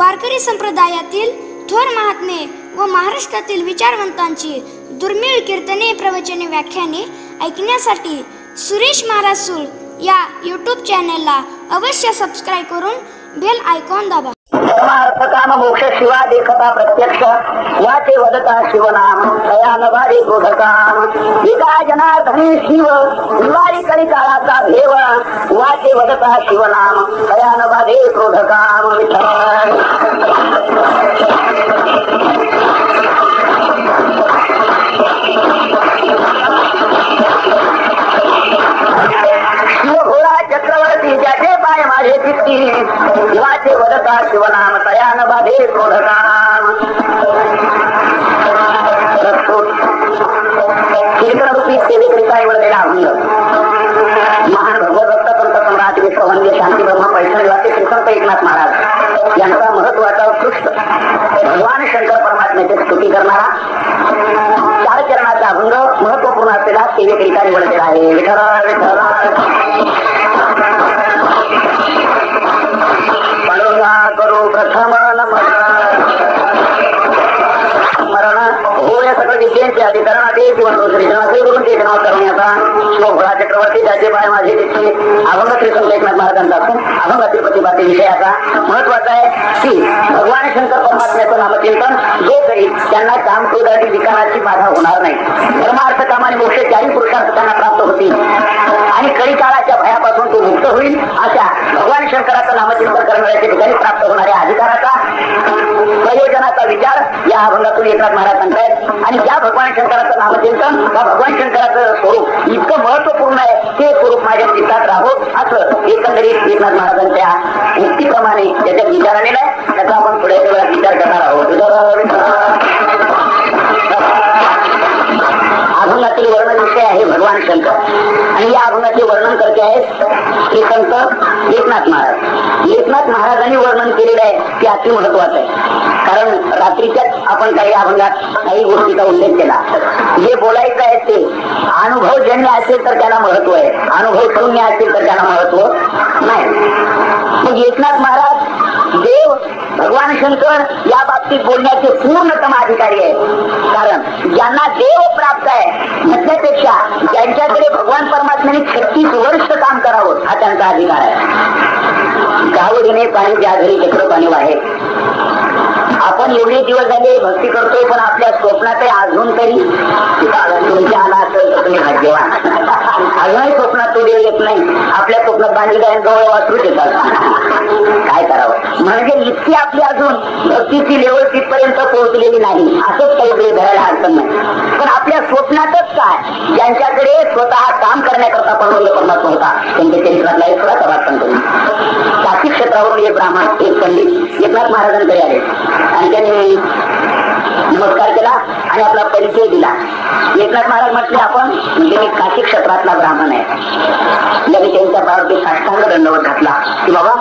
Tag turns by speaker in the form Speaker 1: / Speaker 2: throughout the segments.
Speaker 1: वारकरी संप्रदायातील थोर महात्मे व महाराष्ट्रातील विचारवंतांची दुर्मिळ कीर्तने, प्रवचने, व्याख्याने ऐकण्यासाठी सुरेश महाराज सूळ या यूट्यूब चॅनेलला अवश्य सबस्क्राईब करून बेल आयकॉन दाबा.
Speaker 2: काम मोक्ष शिवा देखता प्रत्यक्ष वाचे वदता शिवनाम तया नभारी क्रोधकाम विका जनार्दने शिव निवारी करी काळाचा भेव वाचे वदता शिवनाम तया नभारी क्रोधकाम विठ्ठल. चक्रवर्ती ज्याचे पाय माझे चित्ती वाचे वदता शिवनाम तयान बाधे क्रोधकाम. कीर्तनरूपी सेवेकरिता वळलेला अभंग महान भगवत भक्त संत सम्राट विश्ववंद्य शांती ब्रह्म पैठणवासी श्री संत एकनाथ महाराज यांचा महत्वाचा उत्कृष्ट भगवान शंकर परमात्म्याची स्तुती करणारा चार चरणाचा अभंग महत्वपूर्ण असलेला सेवेकरिता निवडलेला आहे. विठ्ठल विठ्ठल करू प्रथम स्मरण हो या सगळं विद्यांचे अधिकरण आधी किंवा करून ते नाव करण्याचा शिवभोळा चक्रवर्ती ज्याचे पाय माझे तिथे अभंग श्री संत एकनाथ महाराजांचा असून अभंगातील प्रतिपाती विषयाचा महत्वाचा आहे की भगवान शंकर परमात्म्याचं नामचिंतन जो करी त्यांना काम क्रोधाची विकाराची बाधा होणार नाही. धर्मार्थ काम आणि मोक्ष चारही पुरुषार्थ त्यांना प्राप्त होतील आणि कळी काळाच्या भयापासून तो मुक्त होईल. अशा भगवान शंकराचं नामचिंतन करणाऱ्याच्या ठिकाणी प्राप्त होणाऱ्या अधिकाराचा प्रयोजनाचा विचार या अभंगातून एकनाथ महाराज सांगतायत. आणि ज्या भगवान शंकराचं नामचिंतन त्या भगवान शंकराचं स्वरूप इतकं महत्वपूर्ण आहे ते स्वरूप माझ्या चित्तात राहो असं एकंदरीत एकनाथ महाराजांच्या युक्तीप्रमाणे त्याच्यात विचार आलेला आहे. त्याचा आपण पुढे विचार करणार आहोत. अभंगातील वर्णन विषय आहे भगवान शंकर आणि या अभंगाचे वर्णन करते आहेत श्री संत एकनाथ महाराज. एकनाथ महाराजांनी वर्णन केलेलं आहे ते अति महत्वाचं आहे. कारण रात्रीच्याच आपण काही अभंगात काही गोष्टीचा उल्लेख केला. जे बोलायचं आहे ते अनुभवजन्य असेल तर त्याला महत्व आहे, अनुभव शून्य असेल तर त्याला महत्व नाही. मग एकनाथ महाराज देव भगवान शंकर या बाबतीत बोलण्याचे पूर्णतम अधिकारी आहे. कारण ज्यांना देव प्राप्त आहे म्हटल्यापेक्षा ज्यांच्याकडे भगवान परमात्म्याने 36 वर्ष काम करावं हा त्यांचा अधिकार आहे. गावडीने पाणी ज्या घरी चक्र पाणी वाहे. आपण एवढे दिवस झाले भक्ती करतोय पण आपल्या स्वप्नात अजून तरी तुमच्या आला असेल तर तुम्ही भाग्यवान. अजूनही स्वप्नात तो देव येत नाही. आपल्या स्वप्नात बांधलेल्या गवळ वाचरूच येतात. काय करावं म्हणजे इतकी आपली अजून भक्तीची लेवल तिथपर्यंत पोहोचलेली नाही असंच काही धरायला अडचण नाही. पण आपल्या स्वप्नातच काय ज्यांच्याकडे स्वतः काम करण्याकरता परमात्मा होता त्यांच्या चरित्रातला एक थोडासा वाचन करून काशी क्षेत्रावरून एक ब्राह्मण एक पंडित एकनाथ महाराजांकडे आले आणि त्यांनी नमस्कार केला आणि आपला परिचय दिला. एकनाथ महाराज म्हटले आपण म्हणजे मी काशी क्षेत्रातला ब्राह्मण आहे. त्यांनी त्यांच्या पायावरती साष्टांग दंडवत घातला की बाबा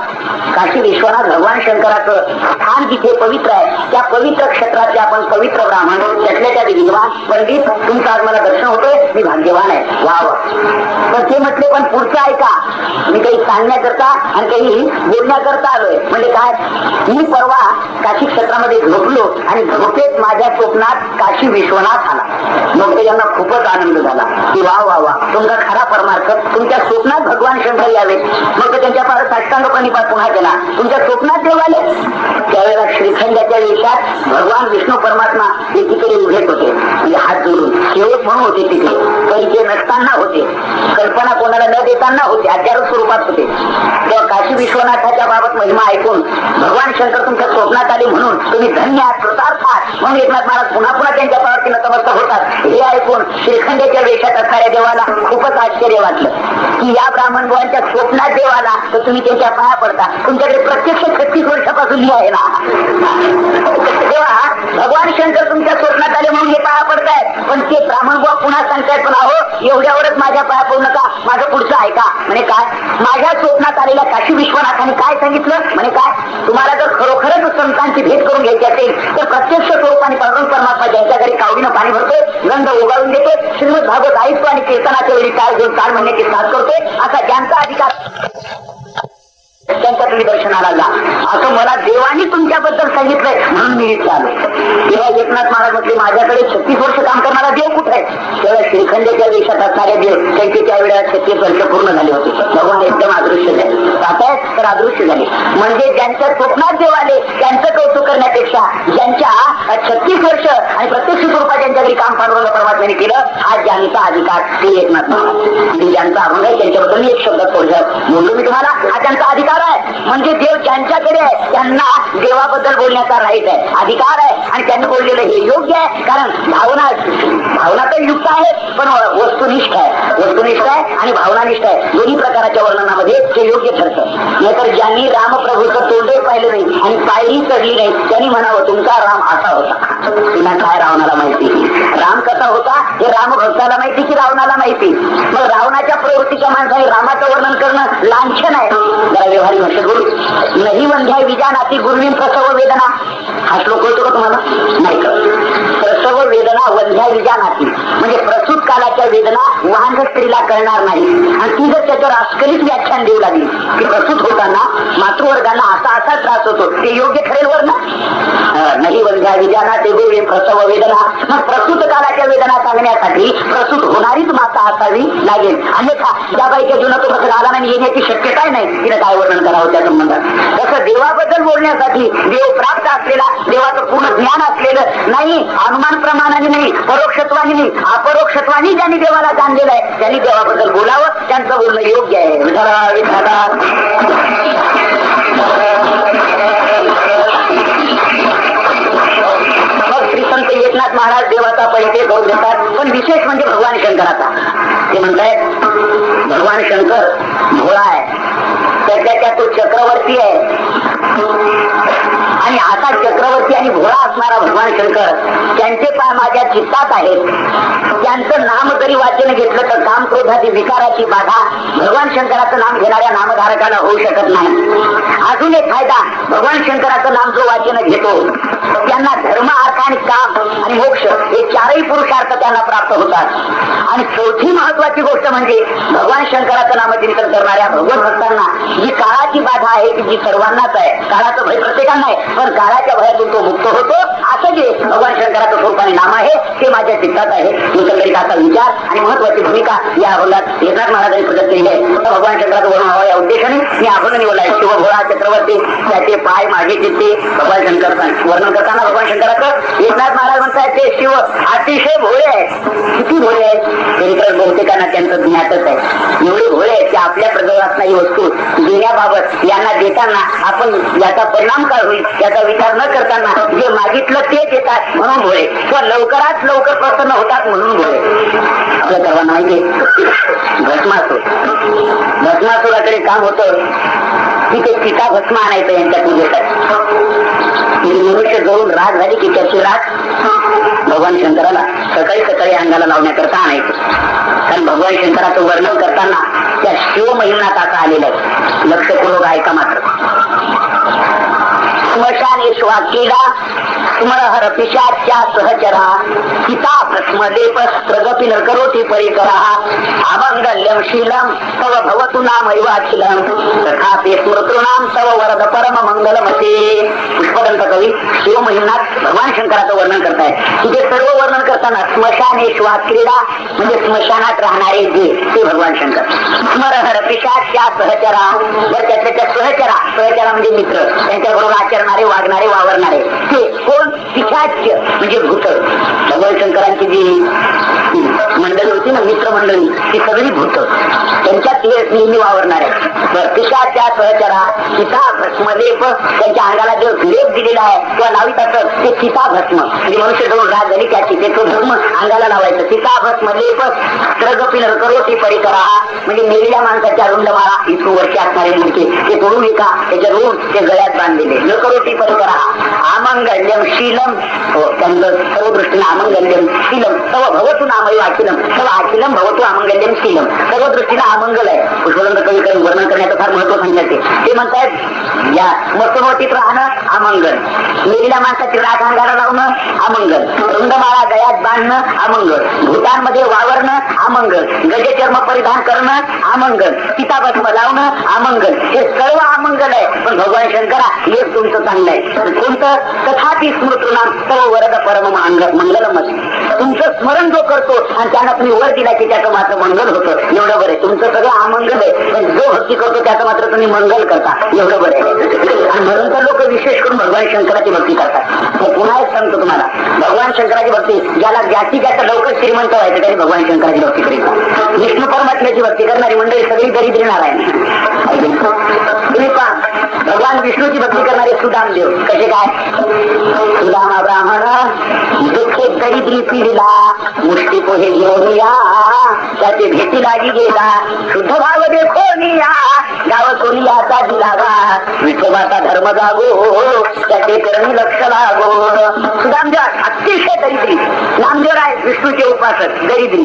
Speaker 2: काशी विश्वनाथ भगवान शंकराचं स्थान जिथे पवित्र आहे त्या पवित्र क्षेत्रातले आपण पवित्र ब्राह्मण त्यातल्या त्या विद्वान पंडित तुमचं आज मला दर्शन होतोय मी भाग्यवान आहे. वा वा. पण ते म्हटले पण पुढचं ऐका मी काही सांगण्याकरता आणि काही बोलण्याकरता आलोय. म्हणजे काय मी परवा काशी क्षेत्रामध्ये झोपलो आणि झोपेत माझ्या स्वप्नात काशी विश्वनाथ आला. मग त्यांना खूपच आनंद झाला की वा वा वा तुमचा खरा परमार्थ तुमच्या स्वप्नात भगवान शंकर यावे. मग त्यांच्या पार साष्टांग प्रणिपात पुन्हा केला. तुमच्या स्वप्नात देव आले. त्यावेळेला श्रीखंडाच्या वेशात भगवान विष्णू परमात्मा एकीकडे उभेच होते म्हणजे हात जोडून सेवक म्हणून होते. तिथे परिचय नसताना होते, कल्पना कोणाला न देताना होते, आचार्य स्वरूपात होते. तेव्हा काशी विश्वनाथाच्या बाबत महिमा ऐकून भगवान शंकर तुमच्या स्वप्नात आले म्हणून तुम्ही धन्य आहात कृतार्थ आहात म्हणून एकनाथ महाराज पुन्हा पुन्हा त्यांच्या पायावरती नतमस्तक होतात. हे ऐकून श्रीखंडाच्या वेशात असणाऱ्या देवाला खूपच आश्चर्य वाटलं की या ब्राह्मण बुवांच्या स्वप्नात देव आला तर तुम्ही त्यांच्या पाया पडता. तुमच्याकडे प्रत्यक्ष 36 वर्षापासून आहे ना. तेव्हा भगवान शंकर तुमच्या स्वप्नात आले म्हणून हे पाया पडतायत. पण ते ब्राह्मण बुवा पुन्हा सांगतायत पण अहो एवढ्यावरच माझ्या पाया पडू नका माझं पुढचं ऐका. म्हणे काय माझ्या स्वप्नात आलेल्या काशी विश्वनाथाने काय सांगितलं म्हणे काय तुम्हाला जर खरोखरच संतांची भेट करून घ्यायची असेल तर प्रत्यक्ष स्वरूपाने परमात्मा ज्यांच्या घरी कावडीनं पाणी भरतोय गंध उगाळून देतोय श्रीमद भागवत ऐकतो आणि कीर्तनाच्या वेळी काळ घेऊन काळ म्हणण्याची साथ करतोय असा ज्यांचा अधिकार त्यांच्या तुम्ही दर्शनाला जा, असं मला देवानी तुमच्याबद्दल सांगितलंय म्हणून मी इथे आलो. तेव्हा एकनाथ महाराज म्हटले, माझ्याकडे 36 वर्ष काम करणारा देव कुठे आहे? तेव्हा श्रीखंडेच्या देशात असणारे देव त्यांचे त्यावेळेला 36 वर्ष पूर्ण झाले होते. भगवान एकदम अदृश्य झाले, आता तर अदृश्य झाले. म्हणजे ज्यांच्या स्वप्नात देव आले त्यांचं कौतुक करण्यापेक्षा ज्यांच्या 36 वर्ष आणि प्रत्यक्ष स्वरूपात ज्यांच्या घरी काम पांडुरंग परमात्म्याने केलं, हा ज्यांचा अधिकार ते एकनाथ महाराज. म्हणजे ज्यांचा अभंग आहे त्यांच्याबद्दल एक शब्द थोडक्यात बोललो मी तुम्हाला. हा त्यांचा अधिकार आहे. म्हणजे देव ज्यांच्याकडे आहे त्यांना देवाबद्दल बोलण्याचा राईट आहे, अधिकार आहे. आणि त्यांनी बोललेलं हे योग्य आहे, कारण भावना तर युक्त आहे पण वस्तुनिष्ठ आहे. वस्तुनिष्ठ आहे आणि भावनानिष्ठ आहे. दोन्ही प्रकाराच्या वर्णनामध्ये ते योग्य ठरतं. नाहीतर ज्यांनी रामप्रभूचं तोंडही पाहिलं नाही आणि पायही चढली नाही त्यांनी म्हणावं तुमचा राम असा होता. तुला काय रावणाला माहिती? राम कसा होता हे रामभक्ताला माहिती की रावणाला माहिती? मग रावणाच्या प्रवृत्तीच्या माणसाने रामाचं वर्णन करणं लांछन आहे. जरा व्यवहारी भाषेत बोलू. नाही वंध्या विजानाती गुरुवीन प्रसव वेदना, हा श्लोक कळतो का तुम्हाला? नाही कळत. प्रसव वेदना वंध्या विजानाती म्हणजे प्रसूत कालाच्या वेदना वाहन स्त्रीला कळणार नाही. आणि ती जर त्याच्यावर अस्खलित व्याख्यान देऊ लागली की प्रसूत होताना मातृवर्गाला असा त्रास होतो, ते योग्य ठरेल वर्ण? नाही वंध्या विजानाती गुरुवीन प्रसव वेदना. मग प्रसूत कालाच्या वेदना सांगण्यासाठी प्रसूत होणारीच माता असावी लागेल. अन्यथा ज्या बाईच्या जीवनात तो आला नाही येण्याची शक्यता नाही, तिने काय वर्णन करावं त्या संबंधात? तसं देवाबद्दल बोलण्यासाठी देव प्राप्त असलेला, देवाचं पूर्ण ज्ञान असलेलं नाही, अनुमान प्रमाणाने नाही, परोक्षत्वाने नाही, अपरोक्षत्वाने ज्यांनी देवाला जाणलेलं आहे त्यांनी देवाबद्दल बोलावं. त्यांचं बोलणं योग्य आहे. मग श्री संत एकनाथ महाराज देवाचा परिचय करून देतात. पण विशेष म्हणजे भगवान शंकराचा. ते म्हणतायत भगवान शंकर भोळा आहे, त्याच्या तो चक्रवर्ती आहे. आणि असा चक्रवर्ती आणि भोळा असणारा भगवान शंकर त्यांचे पाय माझ्या चित्तात आहेत. त्यांचं नाम जरी वाचन घेतलं तर काम क्रोधाची विकाराची बाधा भगवान शंकराचं नाम घेणाऱ्या नामधारकाला होऊ शकत नाही. अजून एक फायदा, भगवान शंकराचं नाम जो वाचन घेतो त्यांना धर्म, अर्थ आणि काम आणि मोक्ष हे चारही पुरुषार्थ त्यांना प्राप्त होतात. आणि चौथी महत्वाची गोष्ट म्हणजे भगवान शंकराचं नामचिंतन करणाऱ्या भगवत भक्तांना जी काळाची बाधा आहे की जी सर्वांनाच आहे, काळाचं भय प्रत्येकांना आहे, पण काळाच्या भयातून तो मुक्त होतो. असं जे भगवान शंकराचं स्वरूपाने नाम आहे ते माझ्या चित्तात आहे. एकंदरीत विचार आणि महत्वाची भूमिका या अभंगात एकनाथ महाराजांनी प्रगत केली आहे. भगवान शंकराचं वर्णन व्हावं या उद्देशाने मी अभंग निवडला आहे. शिव भोळा चक्रवर्ती त्याचे पाय माझे चित्ते. भगवान शंकर वर्णन करताना भगवान शंकराचं एकनाथ महाराज म्हणतात ते शिव अतिशय भोळे आहेत. किती भोळे आहेत तरी तर बहुतेकांना त्यांचं ज्ञातच आहे. एवढे भोळे आहेत की आपल्या प्रजोगात ही वस्तू देण्याबाबत यांना देताना आपण याचा परिणाम काय होईल याचा विचार न करताना जे मागितलं ते देतात म्हणून भोळे, किंवा लवकरात लवकर प्रसन्न होतात म्हणून भोळे. आपल्या सर्वांना माहिती भस्मासुराकडे काम होतं की ते चिता भस्म आणायचं यांच्या पूजेसाठी. मनुष्य जळून राग झाली की त्याची राग भगवान शंकराला सकाळी सकाळी अंगाला लावण्याकरता आणायचं. कारण भगवान शंकराचं वर्णन करताना त्या शिव महिम्नात असं आलेलं आहे. लक्षपूर्वक ऐका मात्र. स्मशानेश्वा केला स्मरहर पिशाच्या सहचरा सीता भस्मलेप प्रगती न करोति परिकरा अमंगल्यम शीलम तव भवतु नामैवाखिलम तथापि स्मृतॄणाम तव वरद परम मंगलमते. पुष्पदंत कवी शिव महिम्नात भगवान शंकराचं वर्णन करतायत. तिथे सर्व वर्णन करताना स्मशानेश्वा क्रीडा म्हणजे स्मशानात राहणारे जे ते भगवान शंकर. स्मरहर पिशाच्या सहचरा त्याच्या सहचरा म्हणजे मित्र, त्यांच्याबरोबर आचरणारे, वागणारे, वावरणारे ते कोण? पिशाच्य म्हणजे भूत. भगवान शंकरांची जी मंडळी होती ना, मित्र मंडळी, ती सगळी भूत त्यांच्यात नेहमी वावरणारे. पिशाच्या सहचरा सीता भस्मलेप त्यांच्या अंगाला जो लेप दिलेला आहे किंवा लावित असत ते सीता भस्म म्हणजे मनुष्य जवळ राग झाली त्याची ते तो धर्म अंगाला लावायचं. सीता भस्मलेप प्रगती न करोति परिकरा म्हणजे मेलेल्या माणसाच्या रुंडमाळा इथून वरचे असणारे मुंडके ते तोडून एका त्याच्या रोड ते गळ्यात बांधलेले न करोति परिकरा. अमंगल्यम शीलम, त्यांचं सर्व दृष्टीने अमंगल्यम शीलम तव भवतु नामय अखिलम, तव अखिलम भवतु अमंगल्यम शीलम, सर्व दृष्टीने अमंगल आहे. पुष्पवंत कवी वर्णन करण्याचं फार महत्व सांगतात. ते म्हणतात या मस्तमतीत राहणं अमंगल, मेलेल्या माणसाची राख अंगाला लावणं अमंगल, रुंदमाळा गळ्यात बांधणं अमंगल, भूतांमध्ये वावरणं अमंगल, गजचर्म परिधान करणं अमंगल, सीताभस्म लावणं अमंगल, हे सर्व अमंगल आहे. पण भगवान शंकरा एक तुमचं चांगलं आहे. कोणतं? तथापि स्मृतृनाम सर्व वरद परम मंगलम. तुमचं स्मरण जो करतो आणि त्यांना तुम्ही वर दिला की त्याचं मात्र मंगल होतं, एवढं बरं आहे. तुमचं सगळं अमंगल आहे, पण जो भक्ती करतो त्याचं मात्र तुम्ही मंगल करता, एवढं बरं आहे. आणि म्हणून तर लोक विशेष करून भगवान शंकराची भक्ती करतात. पुन्हा एक सांगतो तुम्हाला, भगवान शंकराची भक्ती ज्याला जास्तीत जास्त लवकर श्रीमंत व्हायचं त्याने भगवान शंकराची भक्ती करीत. विष्णू परमात्म्याची भक्ती करणारी मंडळी सगळी दरिद्री नारायण. तुम्ही पहा, भगवान विष्णूची भक्ती करणारे सुदामदेव कसे काय? सुदामा ब्राह्मण दुःखे दरिद्री पिढीला मुष्टी पोहे घेऊन या, त्याचे भेटी लागी गेला शुद्ध भाव देखोनिया, गाव कोणियाचा दिलावा विठोबाचा धर्म जागो, त्याचे करणी लक्ष लागो. सुदामदेव अतिशय दरिद्री, नामदेव आहे विष्णूचे उपासक दरिद्री.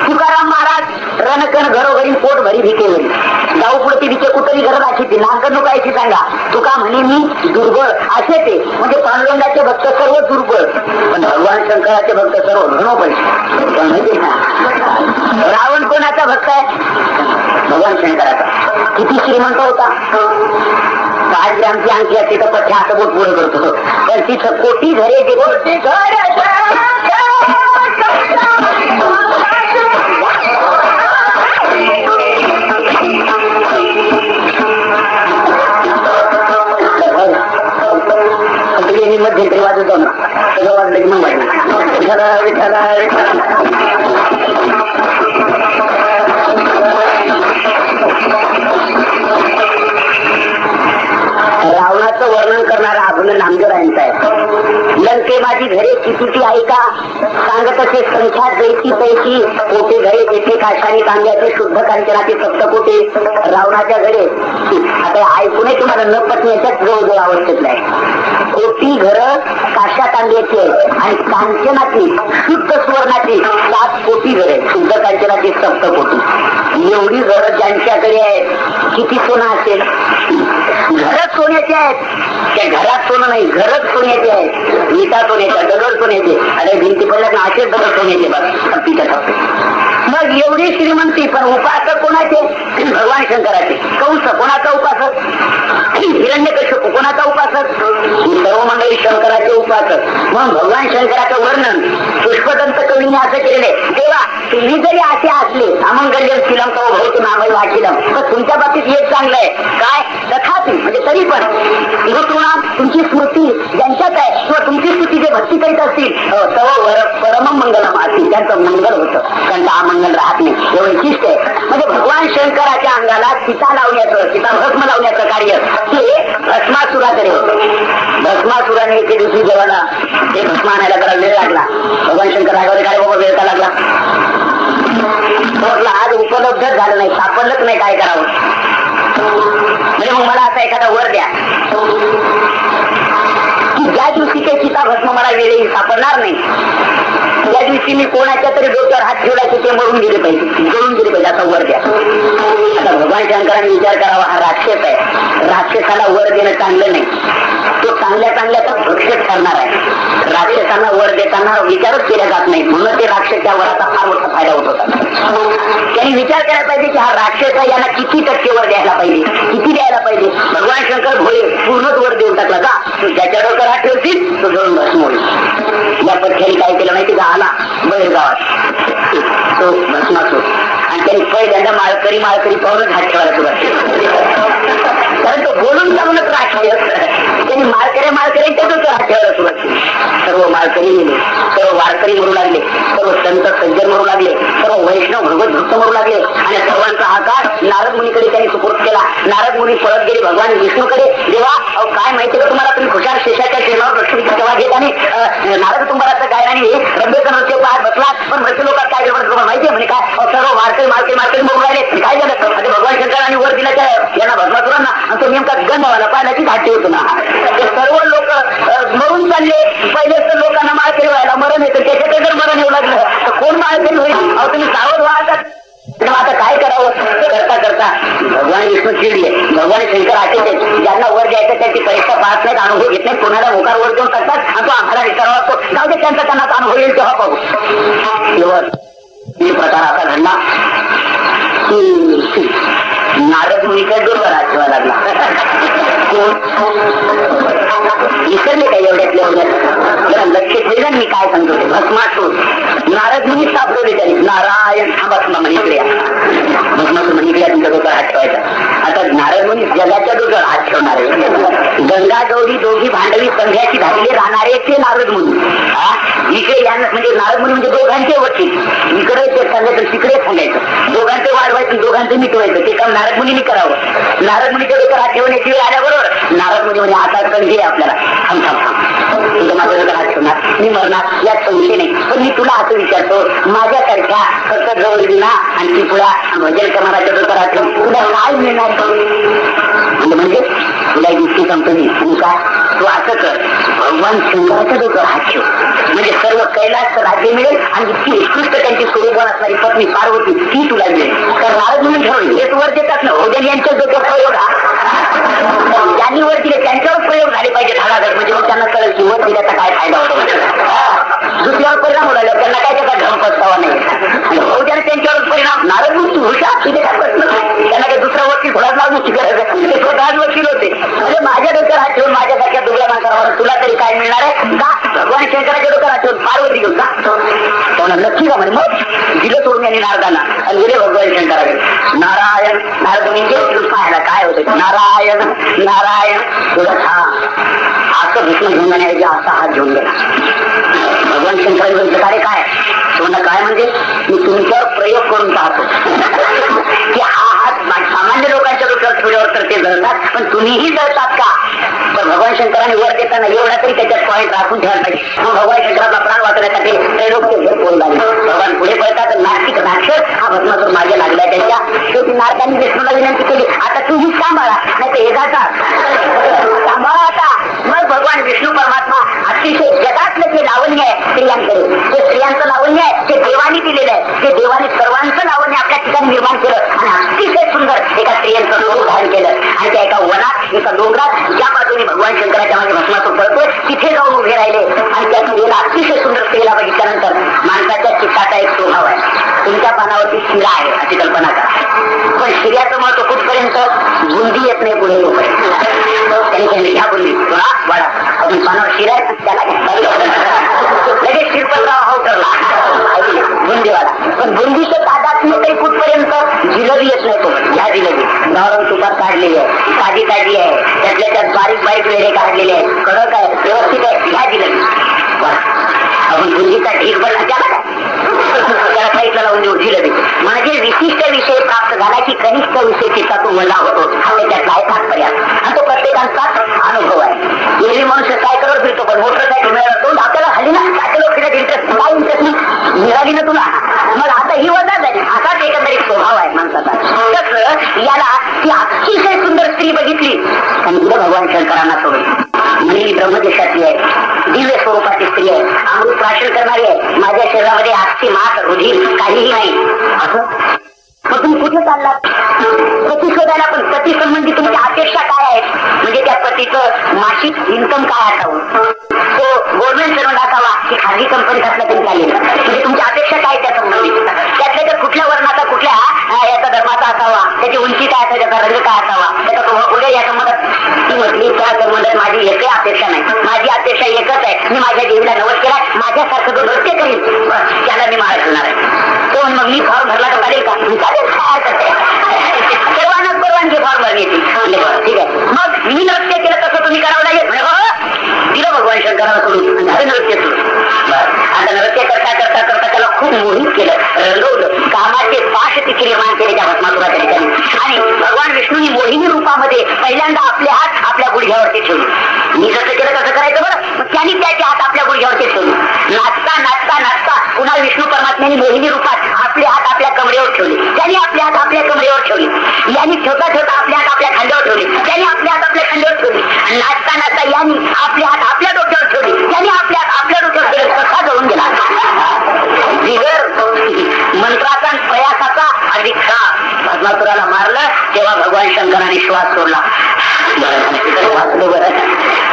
Speaker 2: तुकाराम महाराज रणकण घरोघरी पोट भरी भिकेवरी, गाव पुढती भिके कुठली घर दाखवते नांकण नुकायची सांगा. तुका म्हणे मी दुर्बळ असे ते, म्हणजे पांडुरंगाचे भक्त सर्व दुर्बळ, पण भगवान शंकराचे भक्त सर्व घणोबळ. माहिती ना रावण कोणाचा भक्त आहे? भगवान शंकराचा. किती श्रीमंत होता? 5 ग्रॅमची अंकी असते तर पठ्या असं बोट पुढे करतो, पण तिथं कोटी घरे जे मध्यंतरी वाजत जाऊ ना, सगळं वाजलं की मग वाजलं विठाला विठाला रावणाचं वर्णन करणारा अजून नामदेवरायांचा आहे. लंके माझी घरे कितीची ऐका, सांगत असे संख्या जैती पैकी, कोटे घरे तेथे काशाने तांब्याचे शुद्ध कांचनाचे सप्तकोटे. रावणाच्या घरे आता ऐकूनही तुम्हाला न पटण्याच्याच जवळजवळ आवश्यक नाही. कोटी घर काशा तांब्याची आहे आणि कांचनाची शुद्ध सुवर्णाची 7 कोटी घरे, शुद्ध कांचनाची सप्तकोटी. एवढी घरं ज्यांच्याकडे आहेत किती सोनं असेल? घरच सोन्याचे आहेत. त्या घरात सोनं नाही, घरच सोन्याचे आहेत. विटा सोन्याच्या, दगड सोन्याचे, अरे भिंती पडल्यात ना असेच दगड सोन्याचे बस तिच्या टप्पे. मग एवढी श्रीमंती, पण उपासक कोणाचे? भगवान शंकराचे. कंस कोणाचा उपासक? हिरण्यकश्यप कोणाचा उपासक? सर्व मंडळी शंकराचे उपासक. मग भगवान शंकराचं वर्णन पुष्पदंत कवीने असं केलेले, तेव्हा तुम्ही जरी असे असले अमंगल्यम शीलम तव भवतु नामय अखिलम, तर तुमच्या बाबतीत हेच चांगलं आहे. काय? तथापि म्हणजे तरी पण तुमची स्मृती ज्यांच्यात आहे किंवा तुमची स्मृती जे भक्ती करीत असतील तव परम मंगलम असतील, त्यांचं मंगल होतं, त्यांचं अमंगल राहत नाही. हे वैशिष्ट्य आहे. म्हणजे भगवान शंकराच्या अंगाला चिता लावण्याचं, चिता भस्म लावण्याचं कार्य हे भस्मासुराकडे होतं. भस्मासुराने एके दिवशी जेव्हा ते भस्म आणायला जरा वेळ लागला, भगवान शंकर रागावले, काय बाबा वेळ का लागला? आज उपलब्ध झालं नाही, सापडलंच नाही, काय करावं? म्हणजे मग मला आता एखादा वर द्या की ज्या दिवशी काही चिता भस्म मला वेळेही सापडणार नाही, त्या दिवशी मी कोणाच्या तरी डोक्यावर हात ठेवला की ते मरून गेले पाहिजे, जळून गेले पाहिजे, असा वर द्या. आता भगवान शंकरांनी विचार करावा, हा राक्षस आहे, राक्षसाला वर देणं चांगलं नाही, तो चांगल्या चांगल्याचा भक्षक ठरणार आहे. राक्षसांना वर देताना विचारच केला जात नाही, म्हणून ते राक्षस त्या वराचा फार मोठा फायदा होत होता. त्यांनी विचार करायला पाहिजे की हा राक्षस आहे, यांना किती टक्के वर द्यायला पाहिजे, किती द्यायला पाहिजे. भगवान शंकर भोळे पूर्णच वर देऊन टाकला का, तू ज्याच्या डोक्यावर हात ठेवतील तो जळून भस्म होईल. या पठ्याने काय केलं माहिती का, आला बैर गावात तो भस्मासूर, आणि त्यांनी पहिल्यांदा माळकरी पाहूनच हात ठेवायला सुरुवात केली, कारण तो बोलून जाऊनच राक्षस. त्यांनी माळकऱ्यांच्या डोक्यावर हात ठेवायला सुरुवात केली. सर्व माळकरी गेले, सर्व वारकरी मरू लागले, सर्व संत सज्जन मरू लागले, सर्व वैष्णव भगवत भक्त मरू लागले, आणि सर्वांचा आकार नारद मुनीकडे त्यांनी सुपूर्द केला. नारद मुनी पळत गेले भगवान विष्णूकडे. देवा काय माहिती का तुम्हाला, तुम्ही खुशाल शेषाच्या शेणावर लक्ष्मीचा सेवा घेत आणि नारद कुंभाराचं गायनाने रंबेचं नृत्य पाहत बसलात, पण मृत्यू लोकात काय गडबड तुम्हाला माहिती आहे? म्हणे काय सर्व वारकरी मरू राहिले, काय झालं? म्हणजे भगवान शंकरांनी वर दिला यांना भस्मासुरांना, आणि तो नेमका गंधवाला पाहिला की घाटे होतो ना. सर्व लोक कोण माळकेल होईल. अहो तुम्ही सावध व्हा. आता काय करावं करता करता भगवान विष्णू चिडले. भगवान शंकर आठवते ज्यांना वर द्यायचं त्यांची परीक्षा पास नाहीत, अनुभव घेत नाही, कोणाला होकार वर देऊन करतात आणि तो आम्हाला विचारावा लागतो. जाऊ दे त्यांचा त्यांना अनुभव येईल तेव्हा पाहू. तेव्हा प्रकार असा घडला की नारद मुनीच्या डोंगरात ठेवा लागला. विसरले काय एवढ्यातल्या एवढ्यात लक्ष ठेवलं मी काय सांगतो ते भस्मासूर. नारद मुनी सापडवले त्यांनी. नारायण हा भस्मा म्हणिकडे भस्मासूर म्हणिकडे तुमच्या डोक्यावर हात ठेवायचा. आता नारद मुनी जगाच्या डोक्यावर हात ठेवणारे. गंगा गौरी दोघी भांडवी संध्याची झालेले राहणारे ते नारद मुनी. इकडे म्हणजे नारद मुनी म्हणजे दोघांचे वकील. इकडे ते सांगायचं तिकडे सांगायचं. दोघांचे वाढवायचं दोघांचे मिटवायचं. ते काम नारद मुनीने करावं. नारद मुनीच्या डोक्यावर हात ठेवण्याची वेळ आल्याबरोबर नारद मुनी म्हणजे आता कधी आपल्याला थांब थांब थांब तुझं माझ्या डोक्यावर हात ठेवणार मी मरणार यात संशय नाही. पण मी तुला असं विचारतो माझ्यासारख्या फक्त जवळ विना आणि ती पुढा भजन करणाऱ्याच्या डोक्यावर हात ठेवून तुला काय मिळणार. म्हणजे तुला एक युक्ती सांगतो मी. तू काय तू असं कर भगवान शंकराच्या डोक्यावर हात ठेव म्हणजे सर्व कैलास राज्य मिळेल आणि इतकी उत्कृष्ट त्यांची स्वरूपान असणारी पत्नी पार्वती ती तुला मिळेल. तर नारद म्हणून ठरवलं हेच वर देतात ना ओजन यांच्या डोक्यावर प्रयोग ज्यांनी वर दिले त्यांच्यावर प्रयोग झाले पाहिजे धडाधड. म्हणजे मग त्यांना कळेल की वर दिल्याचा काय फायदा होतो. दुसऱ्यावर परिणाम होणार त्यांना काय त्याचा धर्म पस्तावा नाही. ओजन त्यांच्यावर परिणाम नारद म्हणून हुशार तिथे काय प्रश्न त्यांना काही दुसरा वकील थोडाच लागण्याची गरज आहे. ते स्वतःच वकील होते. म्हणजे माझ्या डोक्यावर हात ठेवून माझ्यासारख्या दुबळ्या माणसावर तुला तरी काय मिळणार आहे का. भगवान शंकराच्या डोक्यावर हात ठेवून पार्वती घेऊन का नक्की का म्हणे. मग दिलं सोडून यांनी नारदांना आणि गेले भगवान शंकराकडे. नारायण नारद म्हणजे पाहायला काय होतं नारायण नारायण तुला असं भीष्म घेऊन जाण्याऐवजी असा हात घेऊन गेला. भगवान शंकराचे कार्य काय तुम्हाला काय म्हणजे मी तुमच्यावर प्रयोग करून पाहतो की हा हात सामान्य लोकांच्या डोक्यावर ठेवल्यावर तर ते जळतात पण तुम्हीही जळतात का. तर भगवान शंकराने वर देताना एवढा तरी त्याच्यात पॉईंट राखून ठेवायला पाहिजे. मग भगवान शंकराचा प्राण वाचवण्यासाठी भगवान पुढे पळतात. नास्तिक राक्षस हा भस्मासूर मागे लागला त्याच्या. शेवटी नारदांनी विष्णूला विनंती केली आता तूही सांभाळा नाही तर हे जातात सांभाळा आता. मग भगवान विष्णू परमात्मा अतिशय जगातलं जे लावण्य आहे स्त्रियांकडे जे स्त्रियांचं लावण्य आहे ते देवानी दिलेलं आहे. ते देवाने सर्वांचं लावण्य आपल्या ठिकाणी निर्माण केलं आणि अतिशय सुंदर एका स्त्रियांचं स्वरूप धारण केलं आणि त्या एका वनात एका डोंगरात ज्या बाजूने भगवान शंकराच्या मागे भस्मासूर पडतोय तिथे जाऊन उभे राहिले आणि त्या स्त्रीला अतिशय सुंदर स्त्रीला बघितल्यानंतर माणसाच्या चित्ताचा एक स्वभाव आहे. तुमच्या पानावरती शिरा आहे अशी कल्पना करा. पण शिर्याचं महत्व कुठपर्यंत बुंदी येत नाही पुढे त्यांनी घ्या बुंदी वाडा अजून पानावर शिरा आहे त्याला लगेच शिरपतराव हा उतरला बुंदीवाला. पण बुंदीच्या ताटात काही कुठपर्यंत जिलेबी येत नाही. तो ह्या जिलेबी गावरान तुपात काढलेली आहे ताजी ताजी आहे त्यातल्या त्यात बारीक बारीक वेळे काढलेले आहे कडक आहे व्यवस्थित आहे ह्या जिलेबी. आपण बुंदीचा ढीक बनला त्याला त्याला साईडला लावून देऊ जिलेबी म्हणजे विशिष्ट विषय प्राप्त झाला की कनिष्ठ विषय चित्तातून वळला होतो हा त्याच्यातला आहे तात्पर्य आणि तो प्रत्येकांचाच अनुभव आहे. एरवी मनुष्य सायकलवर फिरतो पण मोटरसायकल मिळाला आपल्याला हल्ली ना सायकलवर फिरत इंटरेस्ट काय इंटरेस्ट नाही मिळाली ना तुला मग आता ही वजा झाली. असाच एकंदरीत स्वभाव आहे माणसाचा. तसं याला ती अतिशय सुंदर स्त्री बघितली आणि तुला भगवान शंकरांना सोडून म्हणजे ब्रह्मदेशाची आहे दिव्य स्वरूपाची स्त्री आहे अमृत प्राशन करणारी आहे. माझ्या शरीरामध्ये अस्थि मास रुधिर काहीही नाही असं. मग तुम्ही कुठे चाललात पती शोधायला. पण पती संबंधी तुमची अपेक्षा काय आहे म्हणजे त्या पतीचं मासिक इन्कम काय असावं तो गव्हर्नमेंट सर्वंट असावा की खाजगी कंपनीत असला तरी चालेल. म्हणजे तुमची अपेक्षा काय त्या संबंधित त्यातल्या त्या कुठल्या वर्णाचा कुठल्या याचा धर्माचा असावा त्याची उंची काय असावी त्याचा रंग काय असावा त्याचा स्वभाव उद्या या संबंधात ती म्हटली त्या संबंधात माझी एकही अपेक्षा नाही. माझी अपेक्षा एकच आहे मी माझ्या देवीला नवस केला माझ्यासारखं जो नृत्य करील त्याला मी माळ घालणार आहे. तो मग मी फॉर्म भरला तर चालेल का सर्वांनाच परवानगी फॉर्म भरण्याची. ठीक आहे मग मी नृत्य केलं तसं तुम्ही करावं लागेल दिलं भगवान शंकराला सोडून झालं नृत्य सुरू. आता नृत्य करता करता करता त्याला खूप मोहित केलं रंगवलं कामाचे पाश तिथे निर्माण केले त्या भस्मासुराच्या ठिकाणी आणि भगवान विष्णूंनी मोहिनी रूपामध्ये पहिल्यांदा आपले हात आपल्या गुडघ्यावरती ठेवले. मी जसं केलं तसं करायचं बरं मग त्यांनी त्याचे हात आपल्या गुडघ्यावरती ठेवले. नाचता नाचता नाचता पुन्हा विष्णू परमात्म्याने मोहिनी रूपात आपले हात आपल्या कमरेवर ठेवले त्यांनी आपले हात आपल्या कमरेवर ठेवले यांनी ठेवता ठेवता आपले हात आपल्या खांद्यावर ठेवले त्यांनी आपले हात आपल्या खांद्यावर ठेवले आणि नाचता नाचता यांनी आपले हात आपल्या डोक्यावर ठेवले त्यांनी आपल्या हात आपल्या डोक्यावर ठेवले कसा जळून गेला. बिगर श्वास सोडला.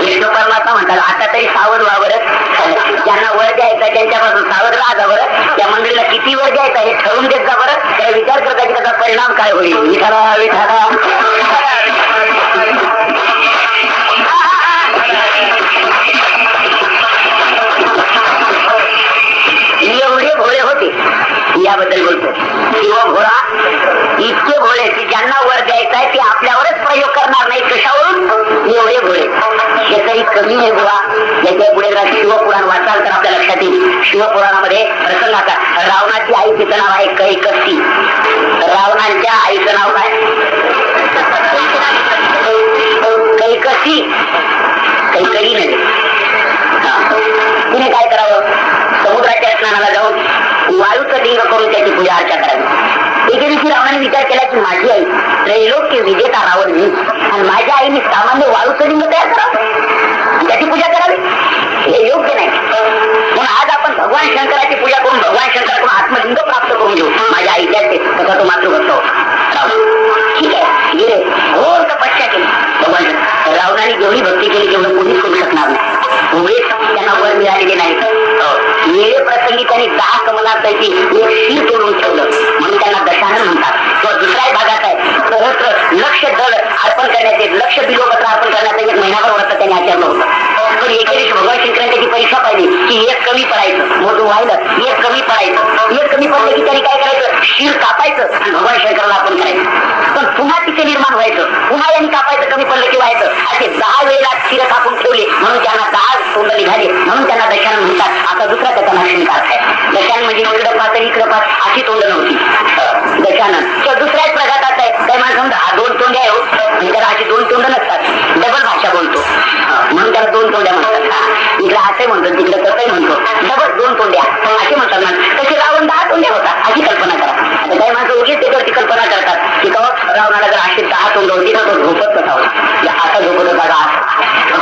Speaker 2: विष्णू परमात्मा म्हणतात आता तरी सावध व्हा बरं, ज्यांना वर द्यायचं त्यांच्यापासून सावध राहा जा बरं, त्या मंडळीला किती वर द्यायचं हे ठरवून देत जा बरं, त्या विचार करता की त्याचा परिणाम काय होईल. विठाला विठाला एवढे भोळे होते याबद्दल बोलतो. किंवा घोडा इतके भोळे की ज्यांना वर द्यायचा आहे ते आपल्यावरच प्रयोग करणार नाही. कशावरून? एवढे भोळे. हे काही कमी आहे बुवा. याच्या पुढे शिवपुराण वाचाल तर आपल्या लक्षात येईल. शिवपुराणामध्ये प्रसंग आता रावणाची आई तिचं नाव आहे कैकसी. रावणाच्या आईचं नाव काय? कैकसी. कैकई नव्हे. तिने काय करावं? समुद्राच्या स्नानाला जाऊन वाळूचं लिंग करून त्याची पूजा अर्चा करावी. एके दिवशी रावणाने विचार केला की माझी आई त्रैलोक्य विजेता रावण मी आणि माझ्या आईने सामान्य वाळूचं लिंग तयार करावं, त्याची पूजा करावी, हे योग्य नाही. म्हणून आज आपण भगवान शंकराची पूजा करून भगवान शंकराकडून आत्मलिंग प्राप्त करून घेऊ. माझ्या आईच्या तसा तो मातृभक्त रावण. ठीक आहे, गेले घोर तपस्या केली भगवान. रावणाने जेवढी भक्ती केली तेवढं कोणीच करू शकणार नाही. उभेच त्यांना वर मिळालेले नाही. वेळे प्रसंगी त्यांनी 10 कमलांपैकी एक शीर तोडून ठेवलं म्हणून त्यांना दशानन म्हणतात. किंवा दुसऱ्या भागात आहे सहस्र लक्ष दळ अर्पण करण्यात येत, लक्ष बिलोपत्र अर्पण करण्यात एक महिनाभर व्रत त्यांनी आचरलं होतं. पण एके दिवशी भगवान शंकरांनी त्याची परीक्षा पाहिली की एक कमी पडायचं, मोठं व्हायला एक कमी पडायचं. एक कमी पडलं की त्यांनी काय करायचं? शीर कापायचं आणि भगवान शंकराला अर्पण करायचं. पण पुन्हा तिथे निर्माण व्हायचं, पुन्हा यांनी कापायचं, कमी पडलं की व्हायचं. असे 10 वेळेला शिर कापून ठेवले म्हणून त्यांना 10 तोंड निघाले म्हणून त्यांना दशानन म्हणतात. आता दुसरा त्याचा नाशिंकार आहे. दशानन म्हणजे इकडं पाच आणि इकडं पाच अशी तोंड नव्हती दशानन. किंवा दुसऱ्याच प्रघातात आहे काय माणसं म्हणतात 2 तोंड्या आहे म्हणजे त्याला अशी 2 तोंड नसतात, डबल भाषा बोलतो म्हणून त्याला 2 तोंड्या म्हणतात. इकडे असंही म्हणतो तिकडे तसंही म्हणतो, डबल 2 तोंड्या असे म्हणतात ना. तसे रावण 10 तोंड्या होता अशी कल्पना करा. आता काही माणसं उगीच त्याच्यावरती कल्पना करतात की रावणाला जर अशी 10 तोंड होती तर तो झोपत कसा होता, आता झोपत होता.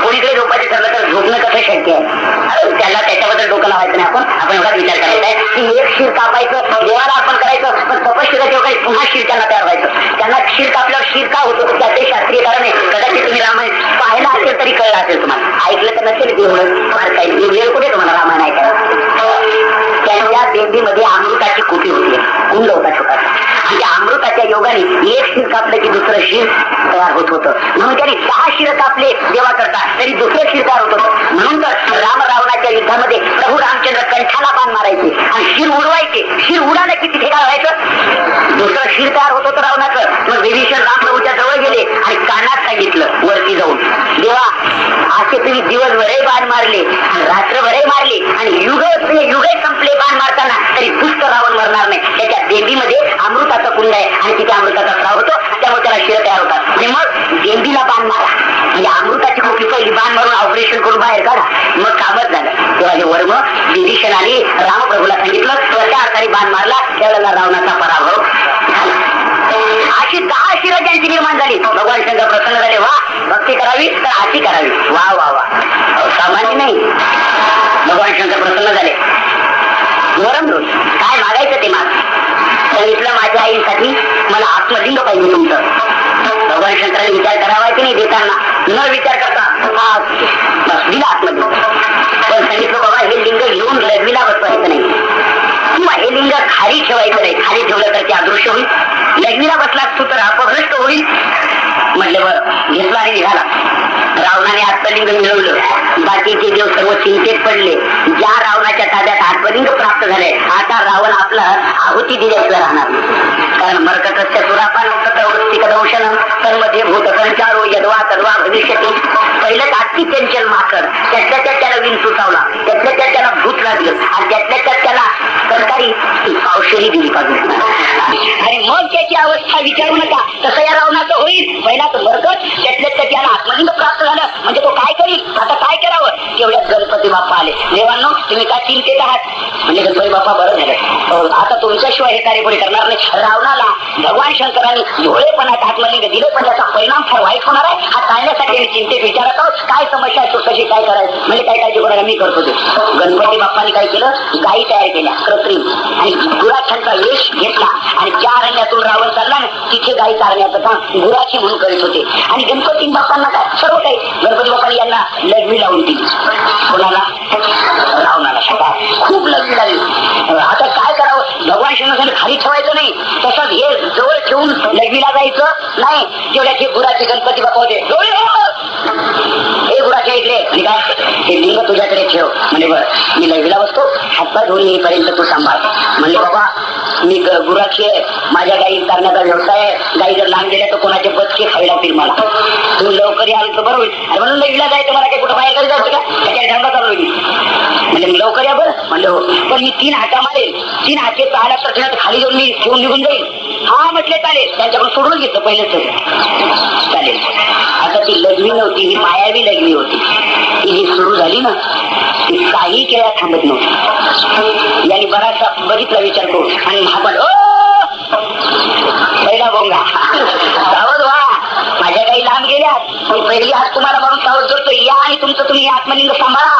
Speaker 2: कोणीकडे झोपायचं ठरलं तर झोपणं कसं शक्य आहे? त्याला त्याच्याबद्दल डोकं लावायचं नाही. आपण एवढाच विचार करायचा आहे की एक शीर कापायचं, देवाला अर्पण करायचं, पण तपश्चर्याच्या काही पुन्हा शीर त्यांना तयार व्हायचं. त्यांना शीर कापल्यावर शीर का होतं त्याचे शास्त्रीय कारण आहे. कदाचित तुम्ही रामायण पाहिलं असेल तरी कळलं असेल, तुम्हाला ऐकलं तर नसेल एवढं फार काही वेळ कुठे तुम्हाला रामायण ऐकायला. त्यांच्या बेंबीमध्ये अमृताची कुटी होती, कुंड होता छोटासा, आणि त्या अमृताच्या योगाने एक शीर कापलं की दुसरं शीर तयार होत होतं. म्हणून त्यांनी 10 शिर कापले देवा करता तरी दुसरं शीर तयार होत होतं. म्हणून तर राम रावणाच्या युद्धामध्ये प्रभू रामचंद्र कंठाला बाण मारायचे आणि शिर उडवायचे. शिर उडालं की तिथे काय व्हायचं? दुसरं शिर तयार होत होतं रावणाचं. मग विभीषण रामप्रभूच्या जवळ गेले आणि कानात सांगितलं वरती जाऊन, देवा असे तुम्ही दिवसभरही बाण मारले आणि रात्रभरही मारले आणि युगे संपले बाण मारताना तरी दुष्ट रावण मरणार नाही. त्याच्या देंबीमध्ये अमृताचा कुंड आहे आणि तिथे अमृताचा स्राव होतो, त्यामुळे त्याला शिर तयार होतात. आणि मग देंबीला बाण मारा म्हणजे अमृताची कुठली पहिली बाण मारून ऑपरेशन करून बाहेर काढा, मग कामच झालं. तेव्हा हे वर्म विभीषणाने रामप्रभूला सांगितलं, त्या अर्थाने बाण मारला, त्यावेळेला रावणाचा पराभव झाला. अशी 10 शिरं त्यांची निर्माण झाली. भगवान शंकर प्रसन्न झाले. वा, भक्ती करावी तर अशी करावी. वा वा वा, सामान्य नाही. भगवान शंकर प्रसन्न झाले. वरम काय मागायचं ते माग. सांगितलं माझ्या आईसाठी मला आत्मलिंग पाहिजे तुमचं. भगवान शंकराने विचार करावा की नाही देताना, न विचार करता बस दिला आत्मलिंग. पण सांगितलं बाबा हे लिंग घेऊन लग्नीला बसवायचं नाही किंवा हे लिंग खाली ठेवायचं नाही. खाली ठेवलं तर ते अदृश्य होईल, लग्नीला बसला तू तर अपभ्रष्ट होईल. म्हटलं बरं, घेतला आणि निघाला. रावणाने आत्मलिंग मिळवलं. बाकीचे देव सर्व चिंतेत पडले. ज्या रावणाच्या ताब्यात आत्मलिंग प्राप्त झाले आता रावण आपला आहुती दिल्याशिवाय राहणार. कारण मर्कटस्य सुरापान प्रवृत्ती कदंशन तन्मध्ये भूत संचारो यद्वा तद्वा भविष्यती. पहिलं अति चंचल माकड, त्यातल्या त्यात त्याला विण सुचावला, त्यातल्या त्यात त्याला भूत लागलं आणि त्यातल्या त्यात त्याला सरकारी औषधी दिली पाहिजे. आणि मग त्याची अवस्था विचारू नका. तसं या रावणाचं होईल. पहिला तर मरकट, त्यातल्या त्यात त्याला आत्मलिंग प्राप्त झालं म्हणजे तो काय करील, आता काय करावं. तेवढ्यात गणपती बाप्पा आले. देवांनो तुम्ही काय चिंतेत आहात म्हणजे गणपती बाप्पा बरं झालं, आता तुमच्याशिवाय हे कार्य कोणी करणार नाही. रावणाला भगवान शंकरांनी भोळेपणात आत्मलिंग दिले पण त्याचा परिणाम फार वाईट होणार आहे. हा टाळण्यासाठी चिंतेत विचारत आहोत. काय समस्या आहे, कशी काय करायचं. म्हणजे काय काळजी कोणाला मी करतो ते. गणपती बाप्पाने काय केलं, गायी तयार केल्या कृत्रिम आणि गुराख्यांचा वेश घेतला आणि ज्या अरण्यातून रावण चालला ना तिथे गायी चारण्याचं काम गुराखी म्हणून करीत होते. आणि गणपती बाप्पांना काय सर्व काही गणपती बाप्पांनी यांना लघवी लावून दिली. कोणाला, रावणाला. खूप लघवी लागली. आता काय करावं, भगवान श्रीनिवासाने खाली ठेवायचं नाही, तसंच हे जवळ ठेवून लघवीला जायचं नाही. तेवढ्या ते गुराचे गणपती बाप्पा होते, हे गुराच्या इकडे आणि काय ते लिंग तुझ्याकडे ठेव. म्हणजे बरं मी लघवीला बसतो, हातपाय धुवून येईपर्यंत तू सांभाळ. म्हणले बाबा मी गुराखी आहे, माझ्या गाई करण्याचा व्यवसाय आहे, गाई जर लहान गेल्या तर कोणाचे बचके खावे लागतील मला, तुम्ही लवकर याल तर बरं होईल. आणि म्हणून लघवीला जायचं मला काही कुठं बाहेर कधी जायचं का, त्याच्या धंदा चालू होईल. म्हणजे लवकर या बरं. म्हणलं हो, पण मी 3 हाका मारेल, 3 हाके पाहायला प्रश्न खाली जाऊन मी ठेवून निघून जाईल. हा म्हटले चालेल, त्यांच्याकडून सोडून घेतलं पहिलेच चालेल. आता ती लघवी नव्हती, ही मायावी लघवी होती. ती जी सुरू झाली ना ती काही केल्या थांबत नव्हती. यांनी बराचसा बघितला विचार करून आणि महापड पहिला बोंगा सावध व्हा, माझ्या काही लांब गेल्यात, पण पहिली हात तुम्हाला म्हणून सावध करतो, या आणि तुमचं तुम्ही आत्मलिंग सांभाळा.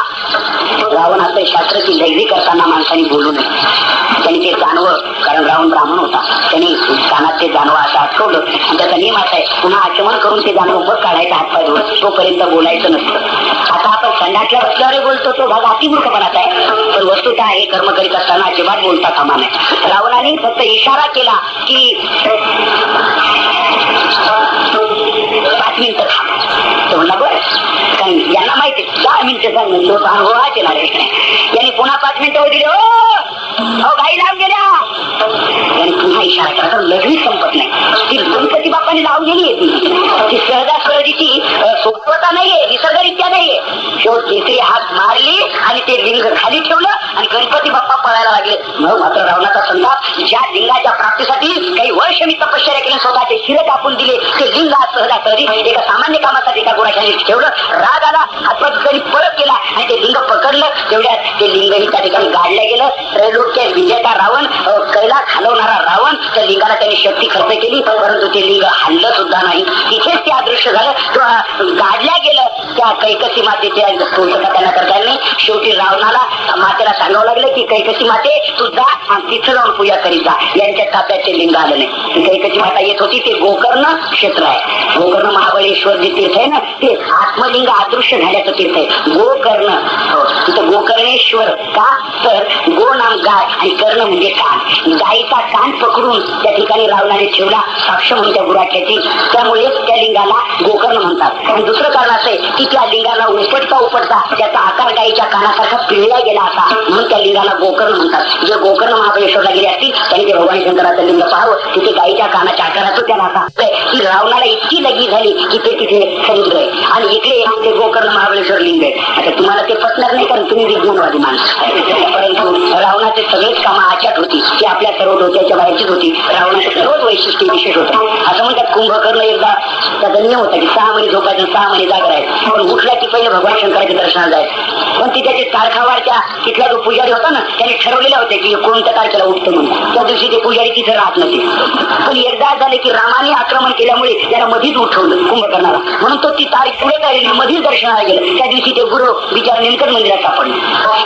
Speaker 2: रावण असं शास्त्राची लघवी करताना माणसाने बोलू नये. त्यांनी ते जानवं, कारण रावण ब्राह्मण होता, त्यांनी कानात ते जानवं असं अटकवलं आणि त्याचा नियम असा आहे, पुन्हा आचमन करून ते जानवं बघ काढायचं हातपाय धुवून, तोपर्यंत बोलायचं नसतं. आता आपण संडासल्या बसल्यावर बोलतो तो भाग अतिमूर्खपणाचा आहे, पण वस्तुतः हे कर्म करीत असताना अजिबात बोलता कामा नये. रावणाने फक्त इशारा केला की 5 मिनिटं थांब. तो म्हणला बरं, कारण यांना माहिती 10 मिनिटं सांग तो अनुभव हा केला. यांनी पुन्हा 5 मिनिटं होती, हो गाई लावून गेल्या. आणि पुन्हा इशारा केला, तर लघवी संपत नाही. ती गणपती बाप्पाने लावलेली आहे, ती सहजासहजीची सोपवता नाहीये, निसर्गरित्या नाहीये. शेवट तिसरी हात मारली आणि ते लिंग खाली ठेवलं आणि गणपती बाप्पा पळायला लागले. मग मात्र रावणाचा संताप, ज्या लिंगाच्या प्राप्तीसाठी काही वर्ष मी तपश्चर्या केली, स्वतःचे शिर कापून दिले, ते लिंग सहजासहजी एका सामान्य कामासाठी एका गुराख्याने ठेवलं. राग आला, हातपाय परत केला आणि ते लिंग पकडलं. तेवढ्यात ते लिंगही त्या ठिकाणी गाडलं गेलं. त्रैलोक्य विजेता रावण, कैलास हलवणारा रावण, त्या लिंगाला त्यांनी शक्ती खर्च केली, परंतु ते लिंग हल्लं सुद्धा नाही. तिथेच ते अदृश्य झालं किंवा गाडल्या गेलं. त्या कैकसी मातेच्या पूर्तता त्यांना करता नाही. शेवटी रावणाला मातेला सांगावं लागलं की कैकसी माते तू जा आणि तिथं जाऊन पूजा करीत जा. यांच्या ताब्यात ते लिंग आलं नाही. कैकसी माता येत होती, ते गोकर्ण क्षेत्र आहे. गोकर्ण महाबळेश्वर जे तीर्थ आहे ना, ते आत्मलिंग अदृश्य झाल्याचं तीर्थ आहे गोकर्ण. तिथं गोकर्णेश्वर का, तर गो नाम गाय आणि कर्ण म्हणजे कान. गायीचा कान पकडून त्या ठिकाणी रावणाने ठेवला, साक्ष म्हणून त्या गुराख्याची. त्यामुळे त्या लिंगाला गोकर्ण म्हणतात. आणि दुसरं कारण असं आहे की त्या लिंगाला उपटता त्याचा आकार गायीच्या कानासारखा पिळला गेला असा, म्हणून त्या लिंगाला गोकर्ण म्हणतात. जे गोकर्ण महाबळेश्वरला गेले असतील त्यांनी ते भगवान शंकराचं लिंग पाहावं. तिथे गायीच्या कानाच्या आकाराचं त्याला असा की रावणाला इतकी लगी झाली की ते तिथे समुद्र आहे आणि इकडे ते गोकर्ण महाबळेश्वर लिंग आहे. आता तुम्हाला ते पटणार नाही, कारण तुम्ही विज्ञानवादी माणूस. परंतु रावणाचे सगळेच कामं आचाट होती, ती आपल्या सर्व डोक्याच्या बाहेरचीच होती. रावणाचं सर्वच वैशिष्ट्य विशेष होतं. असं म्हणतात कुंभकर्ण एकदा त्याचा नियम होता की 6 महिने झोपायचं, 6 महिने जागा राहायचं, पण उठला की पहिले भगवान शंकराच्या दर्शनाला जायचं. पण तिथे तारखावारच्या तिथला जो पुजारी होता ना, त्याने ठरवलेले होते की कोणत्या तारखेला उठतो म्हणून. त्या दिवशी ते पुजारी तिथे राहत नव्हते. पण एकदा झाले की रामाने आक्रमण केल्यामुळे त्याला मधीच उठवलं कुंभकर्णाला, म्हणून तो ती तारीख पुढे काढली, मधीच दर्शनाला गेलं. त्या दिवशी ते गुरु बिचारा नेमकंच मंदिरात सापडले.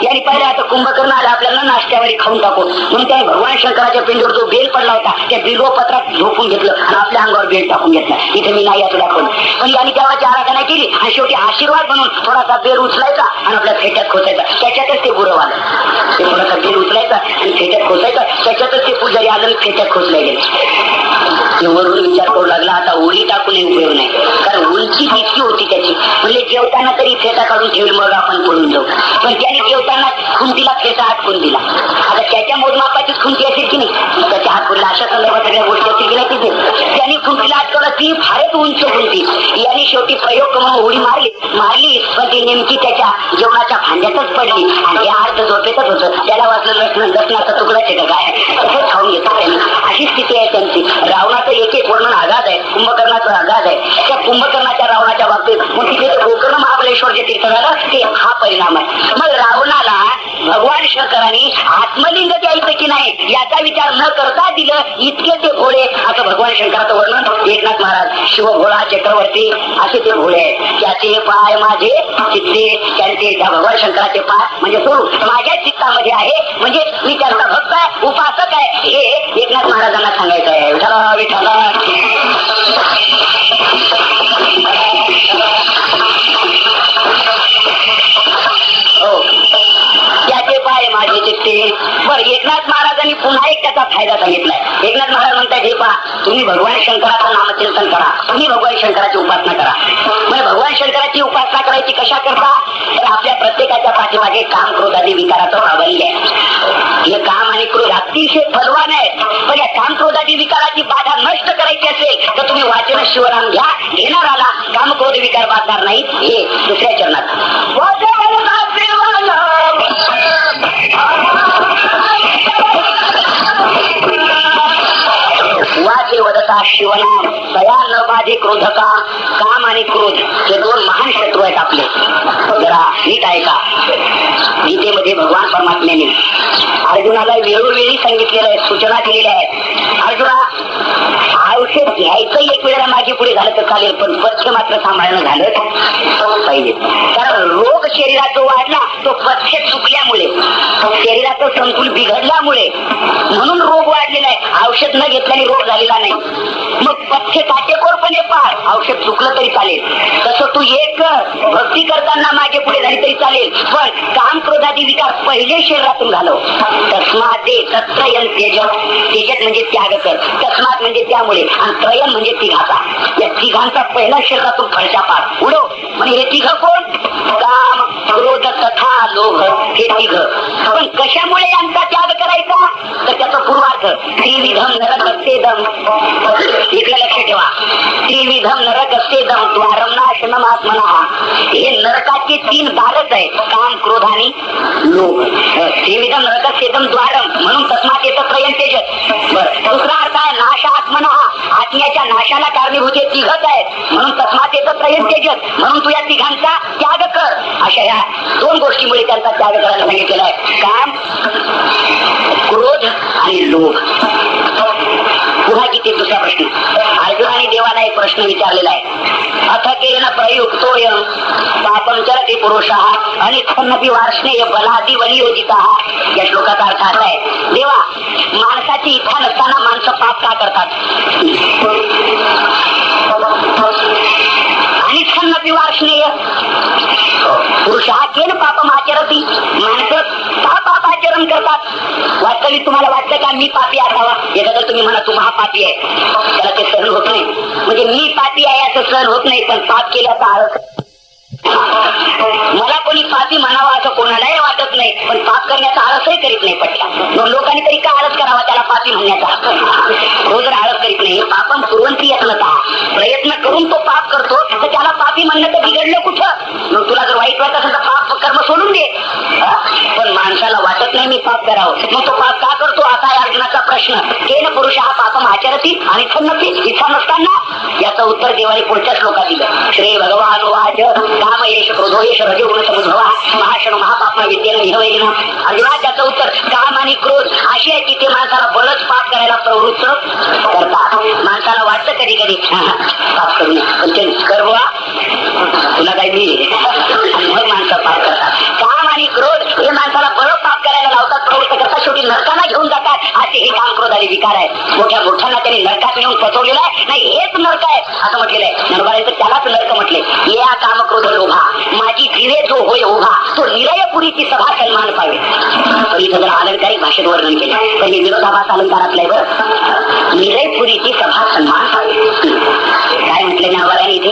Speaker 2: यांनी पाहिलं आता कुंभकर्ण आला, आपल्याला नाश्त्यावर खाऊन टाकू, म्हणून त्याने भगवान शंकराच्या पिंडीवर जो बेल पडला होता त्या बिल्वपत्रात झोपून घेतलं आणि आपल्या अंगावर बेल टाकून घेतला. इथे मी नाही असं दाखवलं, पण यांनी देवाची आराधना केली आणि शेवटी आशीर्वाद म्हणून थोडासा बेल उचलायचा आणि आपल्या फेट्यात खोचायचा. त्याच्यातच ते गुरु आलं. ते थोडासा बेल उचलायचा आणि फेट्यात खोचायचा, त्याच्यातच ते पुजारी आलं, फेट्यात खोचले गेले. वरून विचार करू लागला, आता ओली टाकून उपयोग नाही, कारण उंची इतकी होती त्याची. म्हणजे जेवताना तरी फेटा काढून ठेवली, मग आपण पडून जाऊ. पण त्याने जेवताना खुंटीला फेटा अटकून दिला. आता त्याच्या मोजमापाची खुंटी असेल की नाही, त्याच्या हात पुरला, अशा संदर्भात सगळ्या गोष्टी असतील की नाही तिथे. त्यांनी खुंटीला अटकवला, ती फारच उंच खुंटी. यांनी शेवटी प्रयोग म्हणून उडी मारली, पण ती नेमकी त्याच्या जेवणाच्या भांड्यातच पडली आणि या अर्थ झोपेतच होतं. त्याला वाचलं दसनाचा तुकडाच आहे का काय, तसंच खाऊन घेतो त्यांनी. अशी स्थिती आहे त्यांची. रावणाचं एक वर्णन आघात आहे, कुंभकर्णाचं आघात आहे. त्या कुंभकर्णाच्या रावणाच्या बाबतीत मग तिथे गोकर्ण महाबळेश्वर जे तीर्थ झालं ते हा परिणाम आहे. मग रावणाला भगवान शंकरांनी आत्मलिंग द्यायचं की नाही याचा विचार न करता दिलं, इतके ते भोळे. असं भगवान शंकराचं वर्णन एकनाथ महाराज. शिव भोळा चक्रवर्ती असे ते भोळे आहेत. त्याचे पाय माझे चित्ते, त्यांचे त्या भगवान शंकराचे पाय म्हणजे स्वरूप माझ्या चित्तामध्ये आहे, म्हणजे मी त्यांचा भक्त आहे, उपासक आहे, हे एकनाथ महाराजांना सांगायचं आहे. विठ्ठला विठ्ठला. हो, त्याचे पाय माझे चित्ते. बरं, एकनाथ महाराजांनी पुन्हा एक त्याचा फायदा सांगितलाय. एकनाथ महाराज म्हणतात, हे पहा, तुम्ही भगवान शंकराचं नामचिंतन करा, तुम्ही भगवान शंकराची उपासना करा. म्हणजे भगवान शंकराची उपासना करायची कशा करता, तर आपल्या प्रत्येकाच्या पाठीमागे काम क्रोध आदी विकाराचं प्राबल्य आहे. हे काम आणि क्रोध अतिशय फलवान आहेत. पण या काम क्रोध आदी विकाराची बाधा नष्ट करायची असेल तर तुम्ही वाचन शिवराम घ्या, घेणाराला काम क्रोध विकार बाधणार नाही. हे दुसऱ्या चरणात वाचे वदता शिवनाम दया न बाधे क्रोधका. काम आणि क्रोध हे दोन महान शत्रू आहेत आपले. जरा नीट ऐका. गीतेमध्ये भगवान परमात्म्याने अर्जुनाला वेळोवेळी सांगितलेलं आहे, सूचना केलेल्या आहेत. अर्जुना, औषध घ्यायचं एक वेळेला मागे पुढे झालं तर चालेल, पण पथ्य मात्र सांभाळणं झालं पाहिजे. कारण रोग शरीरात जो वाढला तो पथ्य चुकल्यामुळे, शरीराचं संतुलन बिघडल्यामुळे, म्हणून रोग वाढलेला आहे. औषध न घेतल्याने रोग झालेला नाही. मग पथ्य काटेकोरपणे पाळ, औषध चुकलं तरी चालेल. तसं तू एक कर, भक्ती करताना मागे पुढे झाली तरी चालेल, पण काम क्रोधादी विकार पहिले शरीरातून घालव. तस्मात ते तत्रयन त्यजत. त्यजत म्हणजे त्याग कर, तस्मात म्हणजे त्यामुळे, आणि त्रयन म्हणजे तिघाचा. या तिघांचा पहिला शरीरातून फळशा पाड उडव. म्हणजे हे तिघ कोण? काम क्रोध तथा लोभ, हे तिघ. पण कशामुळे यांचा त्याग करायचा, तर त्याचा पूर्वार्थ त्रिविधम नरकस्तेदम. इकडे लक्ष ठेवा. त्रिविधम नरकस्तेदम द्वारम नाशनम आत्मना. हे नरकाचे 3 दारच आहेत, काम क्रोध आणि लोभ. त्रिविधम नरकस्तेदम द्वारम, म्हणून तस्मात येतं त्रयन त्यजत. बरं, दुसरा अर्थ आहे नाश आत्मना. आत्म्याच्या नाशाला कारणीभूत हे तिघच आहेत, म्हणून तस्मात येतं त्रयन त्यजत. म्हणून तू या तिघांचा त्याग कर. अशा या 2 गोष्टीमुळे त्यांचा त्याग करायला सांगितलेला आहे, काम क्रोध आणि लोभ. पुन्हा किती दुसरा प्रश्न. अर्जुनाने देवाला एक प्रश्न विचारलेला आहे. अथकेन प्रयुक्तोयम पापं चरति पुरुषः अनिच्छन्नपि वार्ष्णेय बलादि बलियोजितः. या श्लोकाचा अर्थ असा आहे, देवा, माणसाची इच्छा नसताना माणसं पाप का करतात? अनिच्छन्नपि वार्ष्णेय पुरुषः केन पापम आचरती. माणसं का पाप आचरण करतात? वास्तविक तुम्हाला वाटतं का मी पापी असावा? एखादं तुम्ही म्हणा तू महापापी आहे, त्याला ते सहन होत नाही. म्हणजे मी पापी आहे असं सहन होत नाही, पण पाप केल्याचा आळस. मला कोणी पापी म्हणावा असं कोणालाही वाटत नाही, पण पाप करण्याचा आळसही करीत नाही पटला. मग लोकांनी तरी का आळस करावा त्याला पापी म्हणण्याचा? तो जर आळस करीत नाही, पापम कुर्वंती यत्नता, प्रयत्न करून तो पाप करतो, तर त्याला पापी म्हणणं तर बिघडलं कुठं? मग तुला जर वाईट वाटत असेल तर पाप कर्म सोडून दे. पण माणसाला वाटत नाही मी पाप करावं, मग तो पाप का करतो असा आहे अर्जुनाचा प्रश्न. केन पुरुष हा पापम आचरती आणि छन्नती, इच्छा नसताना. याचं उत्तर देवाने पुढच्या श्लोकात दिलं. श्री भगवान वाच काम येश क्रोधो येश रजो गुण समुद्भवा महाशण महापापा विद्येनं निहवैना. अर्जुना, त्याचं उत्तर काम आणि क्रोध अशी आहे की ते माणसाला बळच पाप करायला प्रवृत्त करतात. माणसाला वाटतं कधी कधी पाप करू नये, पण ते कर बुवा, तुला काय मी, मग माणसं पाप करतात. काम आणि क्रोध हे माणसाला बळच पाप करायला लावतात, प्रवृत्त करतात, शेवटी नरकाला घेऊन जातात. असे हे काम क्रोध आणि विकार आहेत. मोठ्या मोठ्यांना त्यांनी नरकात नेऊन फसवलेलं आहे. नाही, हेच नरक आहे असं म्हटलेलं आहे. नरकाला त्यालाच नरक म्हटले. या काम क्रोध लोभा माझी जिरे जो होय उभा, तो निरयपुरीची सभा सन्मान पावे. तर इथं जर अलंकारिक भाषेत वर्णन केले तर हे विरोधाभास अलंकारातलं आहे. बरं, निरयपुरीची सभा सन्मान पावे. काय म्हटले न्यायालयाने इथे?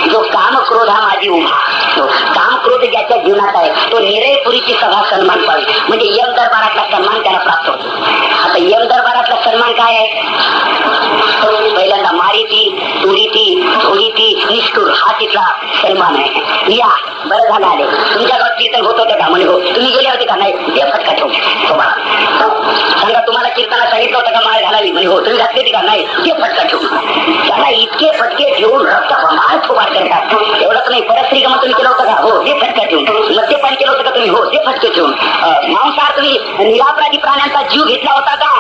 Speaker 2: जो काम क्रोध हा माझी उभा, तो काम क्रोध ज्याच्या जीवनात आहे तो निरयपुरीची सभा सन्मान पावे. म्हणजे यम दरबारातला सन्मान त्याला प्राप्त होतो. आता यम दरबारातला सन्मान काय आहे? पहिल्यांदा मारिती, तुरीती, झोडीती, निष्ठुर हा तिथला सन्मान आहे. या बरं झालं आले. तुमच्या गावात कीर्तन होत होतं का? म्हणे हो. तुम्ही गेले होते का? नाही. ते फटका ठेवून सांगा, तुम्हाला कीर्तनात सांगितलं होतं का माळ घालावी? म्हणे हो. तुम्ही घातली होती का? नाही. ते फटका ठेवून त्याला इतके फटके ठेवून रक्त माळ फुबाड करतात. एवढंच नाही, परत श्रीगमन तुम्ही केलं होतं का? हो. ते फटका ठेवून मद्यपान केलं होतं का तुम्ही? हो, ते फटके ठेवून. मांसाहार तुम्ही निरापराधी प्राण्यांचा जीव घेतला होता का?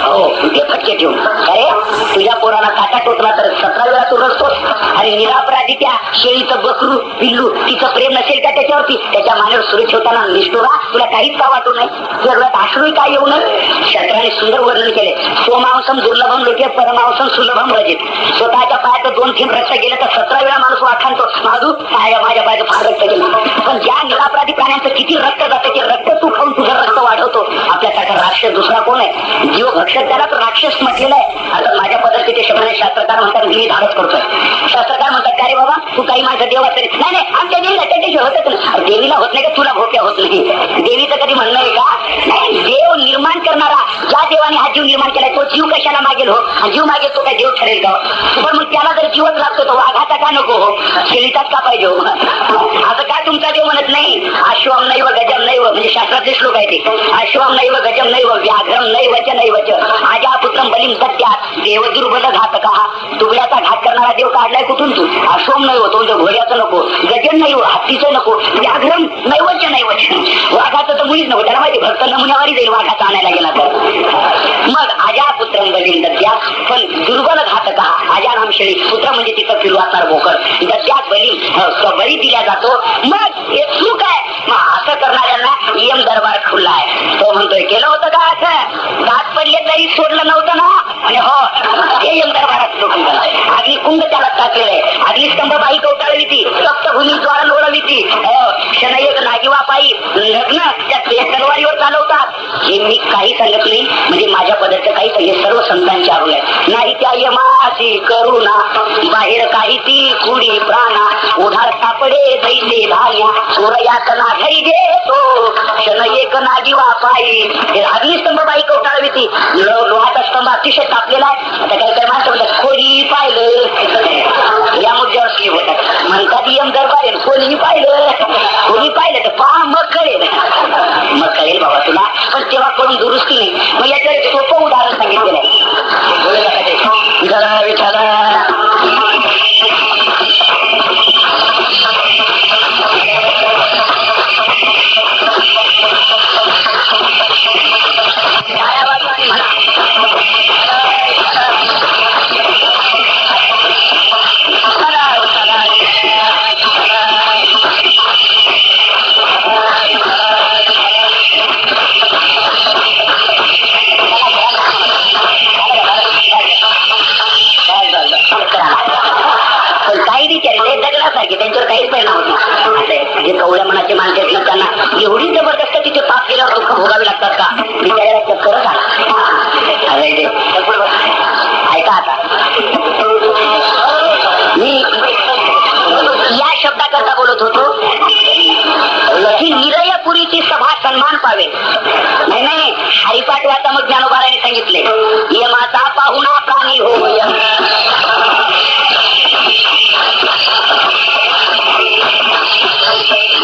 Speaker 2: हो, ते फटके ठेवून. अरे तुझ्या पोराला काटा टोचला तर 17 वेळा तू रडतोस, आणि निरापराधी त्या शेळीचं बकरू पिल्लू तिचं प्रेम नसेल का त्याच्यावरती, त्याच्या मानेवर सुरू ठेवताना निष्ठुरा तुला काहीच का वाटू नये? जगण्यात आश्रूही काय येऊ नये? शास्त्राने सुंदर वर्णन केले. स्वमांसम दुर्लभम लोके परमांसम सुलभम रजित. स्वतःच्या पायात 2 थेंब रक्त गेलं तर 17 वेळा माणूस वाखाणतो, माझू माझ्या पायाचं फार रक्त गेलं. पण ज्या निरापराधी प्राण्यांचं किती रक्त जातं, ते रक्त तू खाऊन तुझं रक्त वाढवतो. आपल्यासारखा राक्षस दुसरा कोण आहे? जीव भक्षक, त्याला तर राक्षस म्हटलेलं आहे. आता माझ्या पद्धतीचे शब्दाने शास्त्रकार म्हणतात मी धाडस करतोय. शास्त्रकार म्हणतात का रे बाबा, तू काही माझं देवा तरी नाही नाही, आमच्या देवीला त्याच्याशिवाय होतच नाही. देवीला होत नाही का तुला भोक्या होत नाही? देवीचं कधी म्हणणं आहे का? नाही, देव निर्माण करणारा, ज्या देवाने हा जीव निर्माण केलाय तो जीव कशाला मागेल हो? हा जीव मागेल तो काय देव ठरेल का? पण मग त्याला जर जीवच लागतो तो वाघाचा का नको हो? शेळीचाच का पाहिजे हो? असं काय तुमचा देव म्हणत नाही? अश्वम नैव गजम नैव, म्हणजे शास्त्राचे श्लोक आहे ते. अश्वम नैव गजम नैव व्याघ्रम नैवच नैवच आजा पुत्रम बलिम दत्त्यात देव दुर्बल घातक. दुबळ्याचा घात करणारा देव काढलाय कुठून तू? अश्वम नैव, तो घोड्याचं नको, गजम नैव हत्तीचं नको, व्याघ्रम नैवच नैवच वाघाचं तर मुळीच नको. त्याला माहिती भक्त नमुन्यावरही जाईल वाघाचा आणायला गेला तर. मग आजा पुत्रम बलिम दत्त्यात, पण दुर्बल घातक आजा नाम शेळी, पुत्र म्हणजे तिथं फिरवाणार बोकड, दत्त्यात बळी दिला जातो. मग हे चूक आहे. मग असं करणाऱ्यांना यम दरबार खुल्ला आहे. तो म्हणतोय केलं होतं का असं? दात पडले तरी सोडलं नव्हतं ना? आणि हो, हे यम दरबारात लोकून गेला. अग्निकुंड त्याला टाकलेलं आहे. अग्निस्तंभ बाई कवटाळली ती, सप्तभूमी द्वारा लोळवली ती, क्षण एक नागिवा पायी लग्न त्या तलवारीवर चालवतात. हे मी काही सांगत नाही, म्हणजे माझ्या पदार्थ काही हे सर्व संतांच्या आवड आहे. नाही त्या यमाची करुणा, बाहेर काही ती कुडी प्राणा, उधार सापडे दैसे धान्या, चोरयात ना घरी देतो, क्षण एक नागिवा पायी. अग्निस्तंभ बाई कवटाळवी ती, लोहाचा स्तंभ अतिशय तापलेला आहे. आता काही काही माणसं म्हणतात कोणी पाहिलं, या मुद्द्यावर स्लीप होतात. म्हणतात यम दरबार कोणी पाहिलं तर पहा, मग कळेल बाबा तुला. पण तेव्हा करून दुरुस्ती नाही. मग याचं एक सोपं उदाहरण सांगितलेलं आहे. त्यांच्यावर काहीच परिणाम होत नाही. जे कवड्या मनाचे माणसे आहेत ना, त्यांना एवढी जबरदस्त तिथे पाप केल्यावर दुःख भोगावी लागतात का? बिचाऱ्याला चक्करच आला. ऐका आता, मी या शब्दाकरता बोलत होतो की निरयपुरीची सभा सन्मान पावे. नाही, हरिपाठ वाचा. मग ज्ञानोबाराने सांगितले यमाचा पाहुणा प्राणी हो.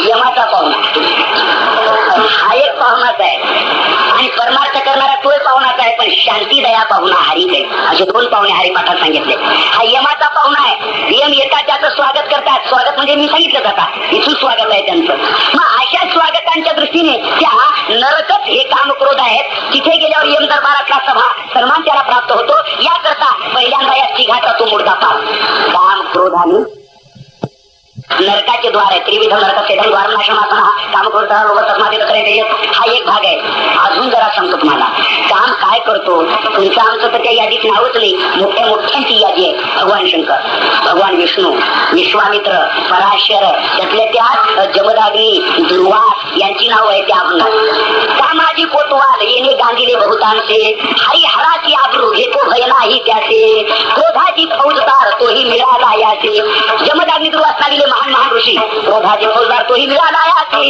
Speaker 2: यमाचा पाहुणा हा एक पाहुणाच आहे, आणि परमार्थ करणारा तोय पाहुणाच आहे. पण शांती दया पाहुणा हरीच आहे. असे 2 पाहुणे हरिपाठात सांगितले. हा यमाचा पाहुणा आहे. यम येतात त्याचं स्वागत करतात. स्वागत म्हणजे मी सांगितलं जाता इथून स्वागत आहे त्यांचं. मग अशा स्वागतांच्या दृष्टीने त्या नरकच हे काम क्रोध आहेत. तिथे गेल्यावर यम दरबारातला सभा सन्मान त्याला प्राप्त होतो. याकरता पहिल्यांदा या तिघाचा तो मुर्दा पाप काम क्रोधाने नरकाचे द्वार आहे. त्रिविध नरक सेधन द्वार नाशनासना काम करता हा एक भाग आहे. अजून जरा सांगतो तुम्हाला काम काय करतो. तुमचं आमचं तर त्या यादीत नावच नाही. मोठ्या मोठ्यांची यादी आहे. भगवान शंकर, भगवान विष्णू, विश्वामित्र, पराशर, त्यातल्या त्या जमदाग्नी, दुर्वास यांची नाव आहे त्या अभंगात. कामाजी कोतवाल येणे गांधीले बहुतांचे, हरिहराची आबरू घेतो भय नाही त्याचे, क्रोधाची फौजदार तोही मिळाला याचे. जमदाग्नी दुर्वास नागिले महान ऋषी, क्रोधाचे फौजदार तोही मिळाला याचे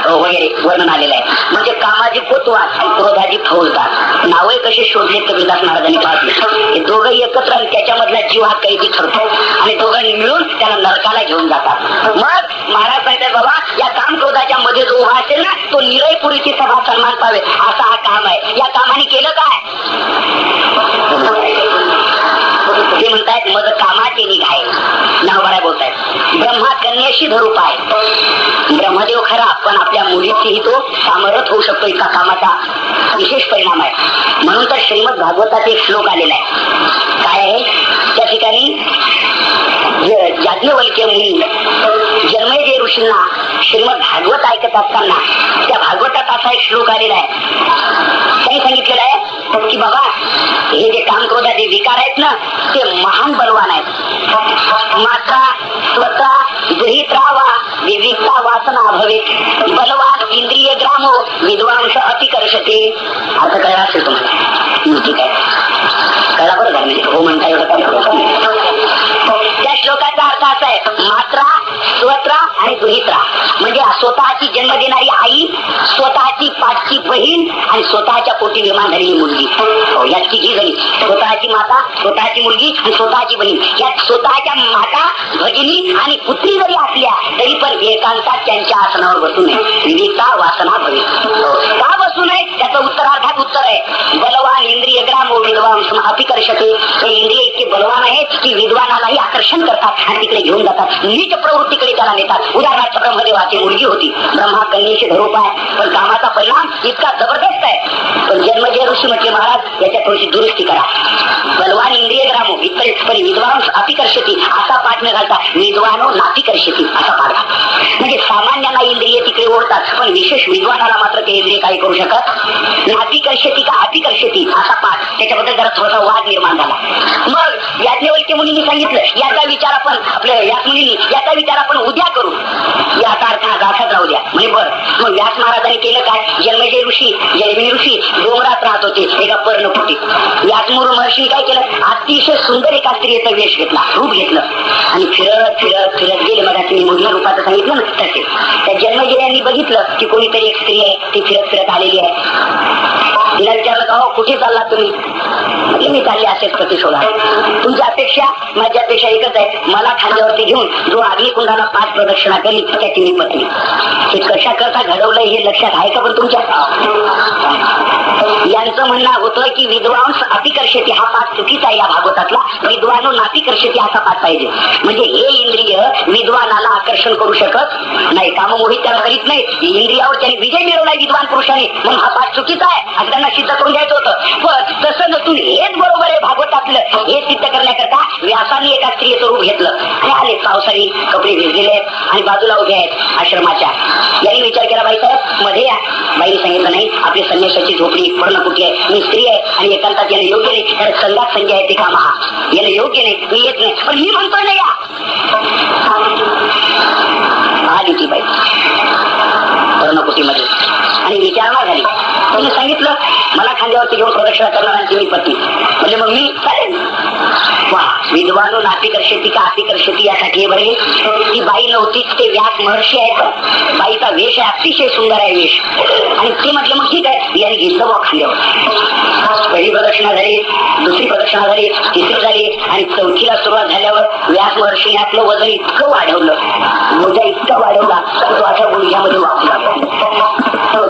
Speaker 2: वगैरे वर्णन आलेलं आहे. म्हणजे कामाजी कोतवाल आणि क्रोधाची फौजदार नावे कसे शोधले कबीरदास महाराजांनी पाहले. हे दोघंही एकत्र त्याच्यामधला जीव हा कैदी ठरतो, आणि दोघांनी मिळून त्याला नरकाला घेऊन जातात. मग महाराज सांगतात बाबा या काम क्रोधाच्या मध्ये जो उभा असेल ना, तो निरयपुरीची सभा सन्मान पावे असा हा काम आहे. या कामाने केलं काय? ते म्हणतायत मग कामाचे निघाय नाव बराय बोलतायत. ब्रह्मा कन्येशी धरूप आहे. ब्रह्मदेव खरा, पण आपल्या मुलीचीही तो कामरथ होऊ शकतो, इतका कामाचा विशेष परिणाम आहे. म्हणून तर श्रीमद भागवतात एक श्लोक आलेला आहे. काय आहे त्या ठिकाणी? याज्ञवल्क्य मुनी जन्मेजय ऋषींना श्रीमद भागवत ऐकत असताना त्या भागवतात असा एक श्लोक आलेला आहे. त्यांनी सांगितलेलं आहे की बाबा, हे जे काम क्रोधाचे विकार आहेत ना, ते महान बलवान आहेत. मात्र स्वतः दुहित्रावा विविधता वासना भवे, बलवान इंद्रिय ग्रामो विद्वांस अतिकर्षते. अर्थ कळला असेल तुम्हाला? ठीक आहे, कळला बरं झालं. म्हणजे हो म्हणता एवढं काय. त्या श्लोकाचा अर्थ असा आहे, मात्रा, स्वत्रा आणि दुहित्रा म्हणजे स्वतःची जन्म देणारी आई, स्वतःची पाठची बहीण आणि स्वतःच्या पोटी विमान झालेली मुलगी. या तिघी जणी, स्वतःची माता, स्वतःची मुलगी आणि स्वतःची बहीण, या स्वतःच्या माता, भगिनी आणि पुत्री जरी असल्या तरी पण एकांतात त्यांच्या आसनावर बसू नये. विविधता वासना भवी. का बसू नये? त्याचं उत्तरार्धात उत्तर आहे, बलवान इंद्रिय ग्रामो विद्वांस अतिकर्षते. हे इंद्रिय इतके बलवान आहेत की विद्वानालाही आकर्षण करतात आणि तिकडे घेऊन जातात, नीच प्रवृत्तीकडे त्याला नेतात. उदाहरणार्थ ब्रह्मदेवाची मुलगी होती, ब्रह्मा कन्येशी धरूप आहे, पण कामाचा परिणाम इतका जबरदस्त आहे. पण जन्मजय ऋषी म्हटले, महाराज याच्या थोडीशी दुरुस्ती करा. बलवान इंद्रिय ग्रामो इतकरी विद्वांस अतिकर्षती असा पाठ न घालता विद्वानो नातिकर्षती असा पाठ घाला. म्हणजे सामान्यांना इंद्रिय तिकडे ओढतात, पण विशेष विद्वानाला मात्र ते इंद्रिय काही करू शकत. नातिकर्षती का अतिकर्षती असा पाठ, त्याच्याबद्दल जरा थोडासा वाद निर्माण झाला. मग याज्ञवल्क्य मुनींनी सांगितलं, याचा विचार आपण आपल्या व्यास मुनींनी याचा विचार आपण उद्या करू, याचा अर्थ असाच राहू द्या. म्हणजे बरं. मग व्यास महाराजांनी केलं काय? जन्मजय ऋषी, जैमिनी ऋषी डोंगरात राहत होते एका पर्णकुटीत. व्यासमुर महर्षी काय केलं? अतिशय सुंदर एका स्त्रीचा वेश घेतला, रूप घेतलं आणि फिरत फिरत फिरत गेले. मग मी मुलीच्या रूपाचं सांगितलं ना तसे. त्या जन्मजयांनी बघितलं की कोणीतरी एक स्त्री आहे, ती फिरत फिरत आलेली आहे. तिला विचारलं का, हो कुठे चालला तुम्ही? म्हणजे मी चालले असेच प्रतिशोधा. तुमची अपेक्षा माझ्या अपेक्षा एकच आहे, मला खांद्यावरती घेऊन जो अग्निकुंडाला 5 प्रदक्षिणा करी त्याची मी पत्नी. हे कशा करता घडवलंय हे लक्षात आहे का? पण तुमच्या यांचं म्हणणं होतं की विद्वांस अतिकर्षती हा पाठ चुकीचा आहे. या भागवतातला विद्वानो नातिकर्षती असा पाठ पाहिजे. म्हणजे हे इंद्रिय विद्वानाला आकर्षण करू शकत नाही, काममोहित त्याला करीत नाही. इंद्रियावर त्याने विजय मिळवलाय विद्वान पुरुषाने, म्हणून हा पाठ चुकीचा आहे असं त्यांना सिद्ध करून द्यायचं होतं. पण तसं नसून हेच बरोबर आहे भागवतातलं, हे सिद्ध करण्याकरता व्यासाने एका स्त्रीचं रूप घेतलं आणि आले. पावसाळी कपडे भिजलेले आहेत आणि बाजूला उभे आहेत आश्रमाच्या. यांनी विचार केला, बाईसाहेब मध्ये या. बाईने सांगितलं, नाही, आपली संन्यासाची झोपडी पर्णकुटी आहे, मी स्त्री आहे आणि एकांतात याला योग्य नाही, त्याला संघात संख्या आहे ते काम हा याला योग्य नाही, मी येत नाही. पण मी म्हणतोय ना या. आली ती बाई पर्णकुटीमध्ये आणि विचारणा झाली. तिने सांगितलं, मला खांद्यावरती घेऊन प्रदक्षिणा करणाऱ्यांची मी पत्नी. म्हणजे मग मी चालेल. वा, विद्वानो नातिकर्षती का अतिकर्षती यासाठी बरे. ती बाई नव्हतीच, ते व्यास महर्षी आहेत. बाईचा वेश आहे, अतिशय सुंदर आहे वेश. आणि ते म्हटलं मग ठीक आहे, याने घेतलं वा खांद्यावर. पहिली प्रदक्षिणा झाली, दुसरी प्रदक्षिणा झाली, तिसरी झाली आणि चौथीला सुरुवात झाल्यावर व्यास महर्षीने आपलं वजन इतकं वाढवलं, बोजा इतका वाढवला तो अशा गुडघ्यामध्ये वापरला.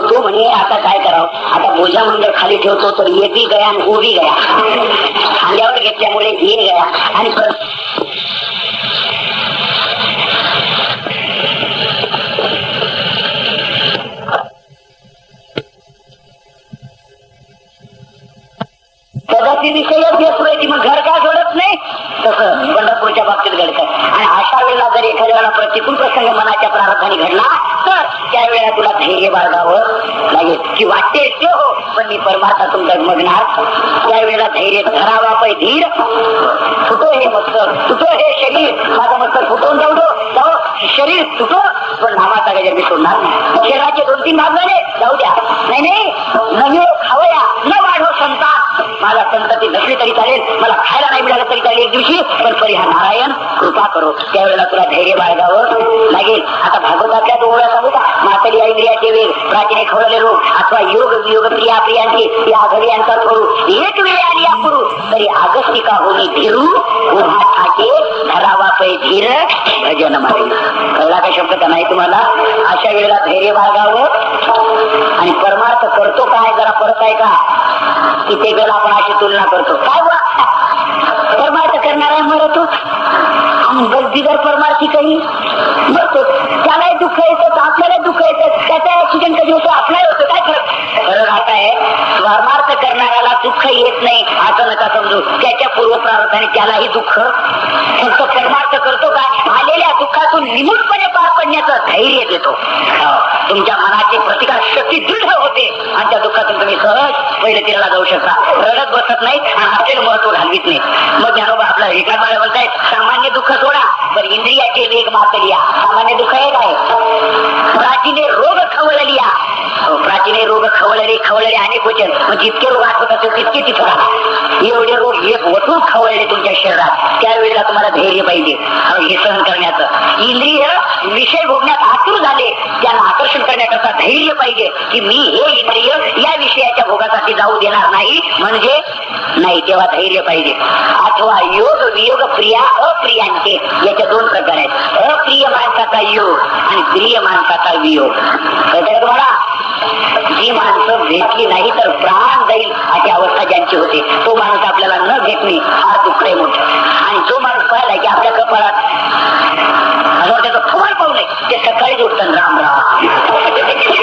Speaker 2: तो म्हणे आता काय करावं, आता बोजा म्हणजे खाली ठेवतो तर ये भी गया आणि हो भी गया. खांद्यावर घेतल्यामुळे ये गया आणि विषयच घेत नाही, मग घर का सोडत नाही. तसं पंढरपूरच्या बाबतीत घडतं. आणि अशा वेळेला जर एखाद्याला प्रतिकूल प्रसंग मनाच्या प्रारंभाने घडला तर त्यावेळेला तुला धैर्य बाळगावं लागेल की वाटते ते हो, पण मी परमार्थातून डगमगणार. त्यावेळेला धैर्य धरावा पाय धीर. फुटो हे मस्तक, तुटो हे शरीर, माझं मस्तक फुटून जाऊ दो, शरीर तुटो पण नामाचा गजर मी सोडणार नाही. शरीराचे 2-3 भाग झाले, जाऊ द्या. नाही नव्हे खावया न वाढो संता. माझा संतती नसली तरी चालेल, मला खायला नाही मिळालं तरी चालेल एक दिवशी, पण परिहा नारायण कृपा करो. त्यावेळेला तुला धैर्य बाळगावं लागेल. आता भागवतातल्या डोळ्या सांगू का, म्हातारी इंद्रियाचे वेग प्राचीने खवळले रोग अथवा योग योग प्रिया प्रियांची या घड्यांचा करू एक वेळ आली या करू तरी आगस्तिका होणी धीरू उभा ठाके धरावा पै धीर भजन मारे. कळला का शब्द का नाही तुम्हाला? अशा वेळेला धैर्य बाळगावं. आणि परमार्थ करतो काय जरा परत आहे का, कित्येक वेळेला आपण अशी तुलना करतो, काय परमार्थ करणारा मरतो. बिगर परमार्थी काही मरतो, त्यालाही दुःख येतं आपल्याला दुःख येतं, त्याचा ऍक्सिडेंट कधी होतो आपलाही होतो. काय फरक आता आहे, परमार्थ करणाऱ्याला दुःख येत नाही असं नका समजू. त्याच्या पूर्वप्रारंभाने त्यालाही दुःख, फक्त परमार्थ करतो का आलेल्या दुःखातून निमूटपणे पार पडण्याचं धैर्य देतो. तुमच्या मनाची प्रतिकार शक्ती दृढ होते आणि त्या दुःखातून तुम्ही सहज पहिले तीराला जाऊ शकता. रडत बसत नाही आणि आपल्याला महत्व घालवित नाही. मग ज्ञानोबा आपला एका बाळा बोलतायत, सामान्य दुःख सोडा पण इंद्रियाचे वेग मातलिया. सामान्य दुःख एक आहे, प्राचीने रोग खवळलिया. प्राचीने रोग खवळले अनेक वचन, म्हणजे जितके रोग आठवत असेल तितके तिथं एवढे रोग एक वटून खवळले तुमच्या शरीरात. त्यावेळेला तुम्हाला धैर्य पाहिजे हे सहन करण्याचं. इंद्रिय विषय भोगण्यात आतुर झाले, त्यांना आकर्षण करण्याकरता धैर्य पाहिजे की मी हे इंद्रिय या विषयाच्या भोगासाठी जाऊ देणार नाही, म्हणजे नाही, तेव्हा धैर्य पाहिजे. अथवा योग वियोग प्रिया अप्रियांचे, याच्या दोन प्रकार आहेत. अप्रिय माणसाचा योग आणि प्रिय माणसाचा वियोग. तुम्हाला जी माणसं भेटली नाही तर प्राण जाईल अशी अवस्था ज्यांची होते, तो माणूस आपल्याला न भेटणे फार दुःख आहे मोठं. आणि जो माणूस पाहिला की आपल्या कपाळात त्याचं फळ पाहू नये, ते सकाळीच उठतं राम राम.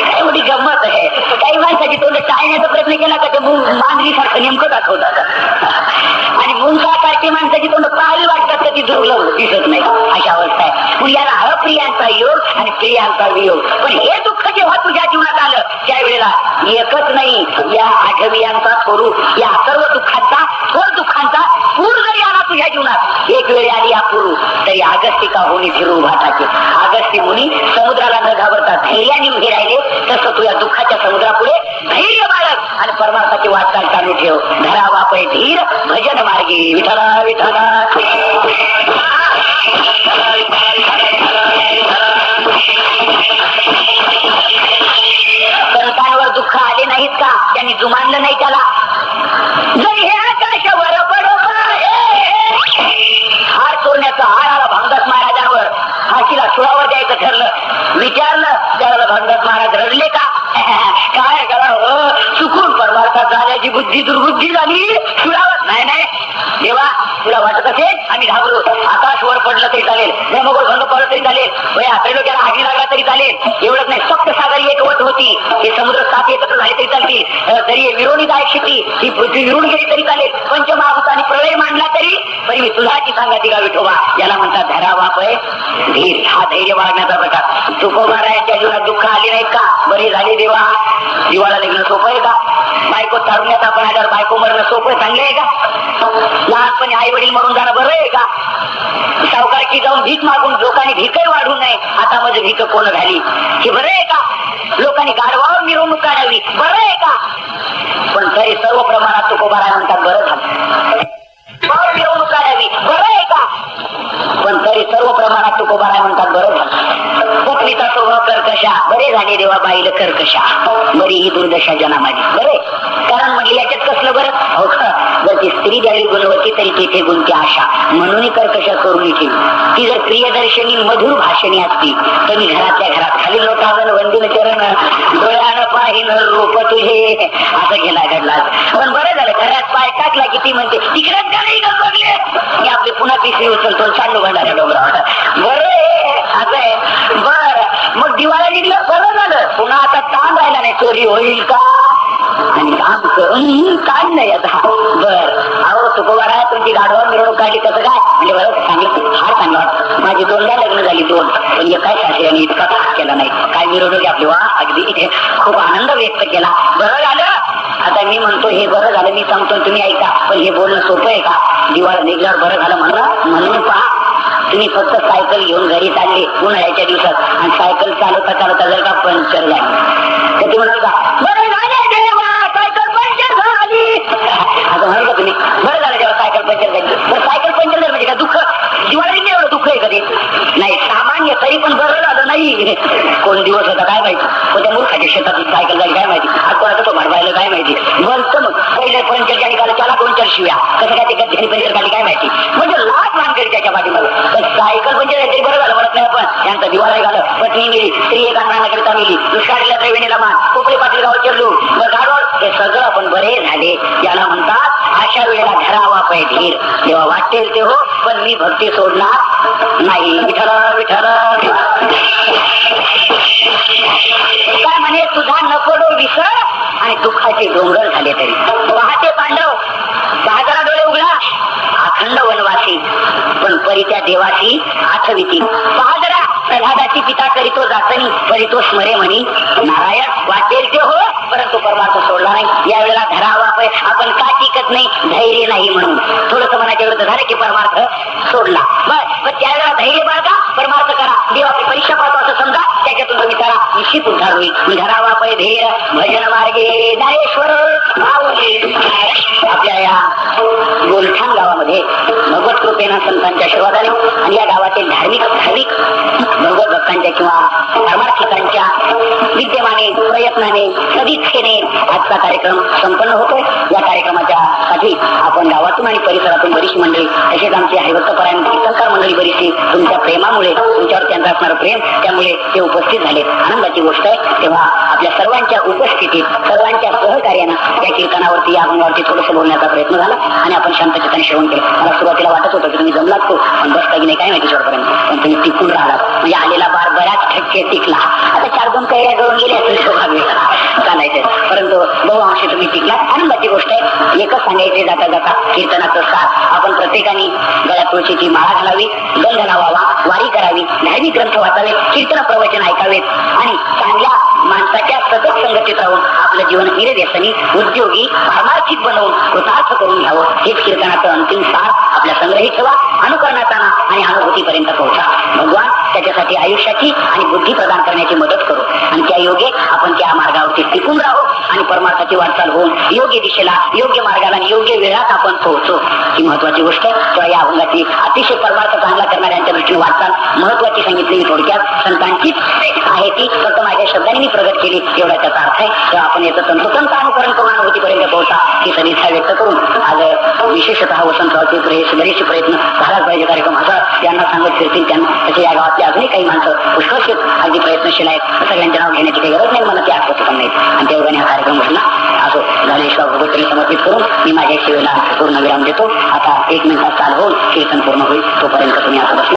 Speaker 2: काय मोठी गंमत आहे. काही माणसाची तोंड टाळण्याचा प्रयत्न केला का ते मांजरी सारखं नेमकं दाखवतात, आणि मुंगासारखी माणसाची तोंड पाहावी वाटतात तर ती दुर्लभ दिसत नाही, अशा अवस्था आहे. पण याला अप्रियांचा योग आणि प्रियांचा वियोग. पण हे दुःख जेव्हा तुझ्या जीवनात आलं त्यावेळेला एकच नाही, या आठवियांचा थोरू, या सर्व दुःखांचा, थोर दुःखांचा पूर जरी आला तुझ्या जीवनात, एक वेळी आली या पूर, तरी अगस्तिका होणी फिरू उभा टाके. अगस्ती मुनी समुद्राला न घाबरता धैर्याने उभे राहिले, तसं तुझ्या दुःखाच्या समुद्रापुढे धैर्य बाळग आणि परमार्थाची वाटचाल चालू ठेव. धरावा पै धीर भजन मार्गी विठला विठला. संतांवर दुःख आले नाहीत का, त्यांनी जुमानलं नाही त्याला. जरी हे आकाशावर पडो हार चोरण्याचा हार आला भांगदास महाराजांवर, फाशीला सुळावर द्यायचं ठरलं. विचारलं त्याला भांगदास महाराज रडले का, काय करा चुकून परमार्थात जाण्याची बुद्धी दुर्बुद्धी झाली, सुळावर नाही नाही देवा तुला वाटत असेल आम्ही घाबरू, आकाश वर पडलं तरी चालेल, ब्रह्मगोळ भंग पडलं तरी चालेल, डोक्याला आगी लागला तरी चालेल, एवढंच नाही सप्त सागरी एक वट होती, हे समुद्र सात एकत्र झाले तरी चालतील, तरी विरोणीदायक शिटी ही पृथ्वी विरून गेली तरी चालेल, पंचमहाभूतांनी प्रलय मांडला तरी मी तुझाची सांगाती का विठोबा. याला म्हणतात धरावाप आहे धीर. हा धैर्य बाळगण्याचा प्रकार. तुकोबारायांच्या जीवनात दुःख आले नाहीत का, बरे झाले देवा. जीवाला लग्न सोपं आहे का, बायको तारुण्यात आपण आल्यावर बायको मरणं सोपं चांगलं आहे का, लहानपणी आई वडील मरून जाणं बरं आहे का, सावकारकी जाऊन भीक मागून लोकांनी भीकही वाढू नये, आता मध्ये भीक कोण घाली हे बरं आहे का, लोकांनी गाढवावर मिरवणूक काढावी बरं आहे का. पण तरी सर्व प्रमाणात तुकोबाराय म्हणतात बरं झालं, मिरवणूक काढावी बरं आहे का. पण तरी सर्व प्रमाणात तुकोबाराय म्हणतात बरं झालं. पत्नीचा स्वभाव कर्कशा, बरे झाले देवा बाईला कर्कशा, बरी ही दुर्दशा जना माझी बरे. कारण म्हणजे याच्यात कसलं बरं, हो का, जर ती स्त्री झाली गुणवती तरी तिथे गुणते आशा, म्हणून कर्कशा करून ठेवी. ती जर प्रियदर्शनी मधुर भाषणी असती तर मी घरातल्या घरात खाली लोटावन वंदिन चरण डोळ्यानं पाहिन रूप तुझे असं गेला घडला. पण बरं झालं घरात पाय टाकला की ती म्हणते तिकडेच गाडी बघले की आपली पुन्हा पिशवी उचलतो चालू भंडाऱ्या डोंगरावर बरं असं आहे. बर मग दिवाळी निघलं बरं झालं, पुन्हा आता ताण राहिला नाही, चोरी होईल का आणि काम नाही आता. बर अहो तुकोबारा तुमची गाडवावर मिरवणूक काढली कसं काय, म्हणजे बरं सांगितलं फार चांगलं वाटतं. माझी दोनदा लग्न झाली दोन, पण काय सासऱ्याने इतका त्रास केला नाही, काय मिरवणूक आपली वा अगदी इथे खूप आनंद व्यक्त केला. बरं झालं. आता मी म्हणतो हे बरं झालं, मी सांगतो तुम्ही ऐका, पण हे बोलणं सोपं आहे का. दिवाळी निघल्यावर बरं झालं म्हणून पहा, तुम्ही फक्त सायकल घेऊन घरी चालले उन्हाळ्याच्या दिवसात आणि सायकल चालवता चालवता जर का पंक्चर झाली तर ते म्हणाल का बरं झालं देवा सायकल पंक्चर झाली, असं म्हणाल का तुम्ही. बरं झालं जेव्हा सायकल पंक्चर झाली, बरं सायकल पंक्चर झाली म्हणजे का दुःख, दिवाळी नाही एवढं दुःख आहे कधी नाही, सामान्य तरी पण बरं झालं नाही. कोण दिवस होता काय माहिती, कोणत्या मूर्खाच्या शेतात सायकल झाली काय माहिती, आज कोणाचं तो भरवायला काय माहिती. बोलतं मग पहिले पंक्चर ज्याने काढलं त्याला 2-4 शिव्या, कसं काय ते गद्याने पंक्चर काढली काय माहिती, म्हणजे लाख मानकरी त्याच्या पाठीमध्ये. सायकल पंक्चर तरी बरं झालं म्हणत नाही आपण, त्यांचा दिवाळी झालं, पत्नी मिली, स्त्री एक अन्नाकरिता मिली, दुष्काळीला त्रिवेणीला मान, कोपरी पाटील गावात चिरलू, गाडोळ, हे सगळं आपण बरे झाले. याला म्हणतात अशा वेळेला धरावा पाय धीर, तेव्हा वाटेल ते हो पण मी भक्ती सोडणार नाही. विठ्ठल विठ्ठल काय म्हणे, तुझा नको विसर आणि दुःखाचे डोंगर झाले तरी. वाहते पांडव, बाजारा डोळे उघडा, अखंड वनवासी पण परी त्या देवाची आठविती. बाजारा प्रल्हादाची पिता करीतो जातनी, परी तो स्मरे म्हणी नारायण. वाटेल ते हो परंतु परमार्थ सोडला नाही. यावेळेला धरावा पाय, आपण का टिकत नाही, धैर्य नाही म्हणून. थोडस मनाच्या विरुद्ध झालं की परमार्थ सोडला. पण त्यावेळेला धैर्य बाळगा, परमार्थ करा. देवाची परीक्षा पाहतो असं समजा, त्याच्यातून तुम्ही करा, निश्चित उद्धार होईल. धरावा पाय धैर्य भजन मार्गे ज्ञानेश्वर आपल्या या गोलठाण गावामध्ये भगवत कृपेनं संतांच्या आशीर्वादाने आणि या गावातील धार्मिक भगवत भक्तांच्या किंवा धर्मार्थिकांच्या विद्यमाने प्रयत्नाने सदिच्छेने आजचा कार्यक्रम संपन्न होतोय. या कार्यक्रमाच्या साठी आपण गावातून आणि परिसरातून बरीचशी मंडळी, तसेच आमची हरिभक्तपरायण कीर्तनकार मंडळी बरीचशी तुमच्या प्रेमामुळे, तुमच्यावर त्यांचं असणारं प्रेम त्यामुळे ते उपस्थित झाले. आनंदाची गोष्ट आहे. तेव्हा आपल्या सर्वांच्या उपस्थितीत, सर्वांच्या सहकार्यानं या कीर्तनावरती, या अभंगावरती थोडंसं बोलण्याचा प्रयत्न झाला आणि आपण शांतचित्ताने श्रवण केलं. मला सुरुवातीला वाटत होतं की तुम्ही जमलात तो, पण बसता की नाही काय माहिती शेवटपर्यंत, पण तुम्ही टिकून राहिलात. म्हणजे आलेला बार बऱ्याच ठक्के टिकला. आता 4-2 कैऱ्या गळून गेल्या चालायचे, परंतु बहुअंशी तुम्ही टिकलात. आनंदाची गोष्ट आहे. एकच सांगायचे जाता जाता कीर्तनाचं साथ, आपण प्रत्येकाने गळ्यात तुळशीची माळा घालावी, गंध लावावा, वारी करावी, धार्मिक ग्रंथ वाचावे, कीर्तन प्रवचन ऐकावेत आणि चांगल्या माणसाच्या सतत संगतीत राहून आपलं जीवन निर्व्यसनी, उद्योगी, पारमार्थिक बनवून कृतार्थ करून घ्यावं. हेच कीर्तनाचं अंतिम सार आपल्या संग्रही ठेवा. अनुकरणात आणा आणि अनुभूतीपर्यंत पोहोचा. भगवान त्याच्यासाठी आयुष्याची आणि बुद्धी प्रदान करण्याची मदत करू आणि त्या योगे आपण त्या मार्गावरती टिकून राहू आणि परमार्थाची वाटचाल होऊन योग्य दिशेला, योग्य मार्गाला आणि योग्य वेळात आपण पोहोचू. ही महत्वाची गोष्ट आहे. तेव्हा या अभंगाची अतिशय परमार्थ चांगला करणाऱ्यांच्या दृष्टीने वाटचाल महत्वाची सांगितलेली थोडक्यात संतांचीच आहे. ती फक्त माझ्या शब्दांनी मी प्रगत केली एवढा त्याचा अर्थ आहे. तेव्हा आपण याचं तंतोतंत अनुकरण करून अनुभूतीपर्यंत पोहोचा ही सदिच्छा व्यक्त करून आज विशेषतः वसंतरावचे बरेचसे प्रयत्न झालाच पाहिजे कार्यक्रम असा त्यांना सांगत फिरतील. त्यांना तसे या गावातले अजूनही काही माणसं पुष्कळशीत अगदी प्रयत्नशील आहेत. सगळ्यांचे नाव घेण्याची काही गरज नाही, मला ते आठवत पण नाही. आणि तेवढ्याने हा कार्यक्रम घडला. असो, ज्ञानेश्वर भगवतीला समर्पित करून मी माझ्या सेवेला पूर्ण विराम देतो. आता 1 मिनिटात चाल होऊन कीर्तन पूर्ण होईल. तोपर्यंत तुम्ही असं बसला.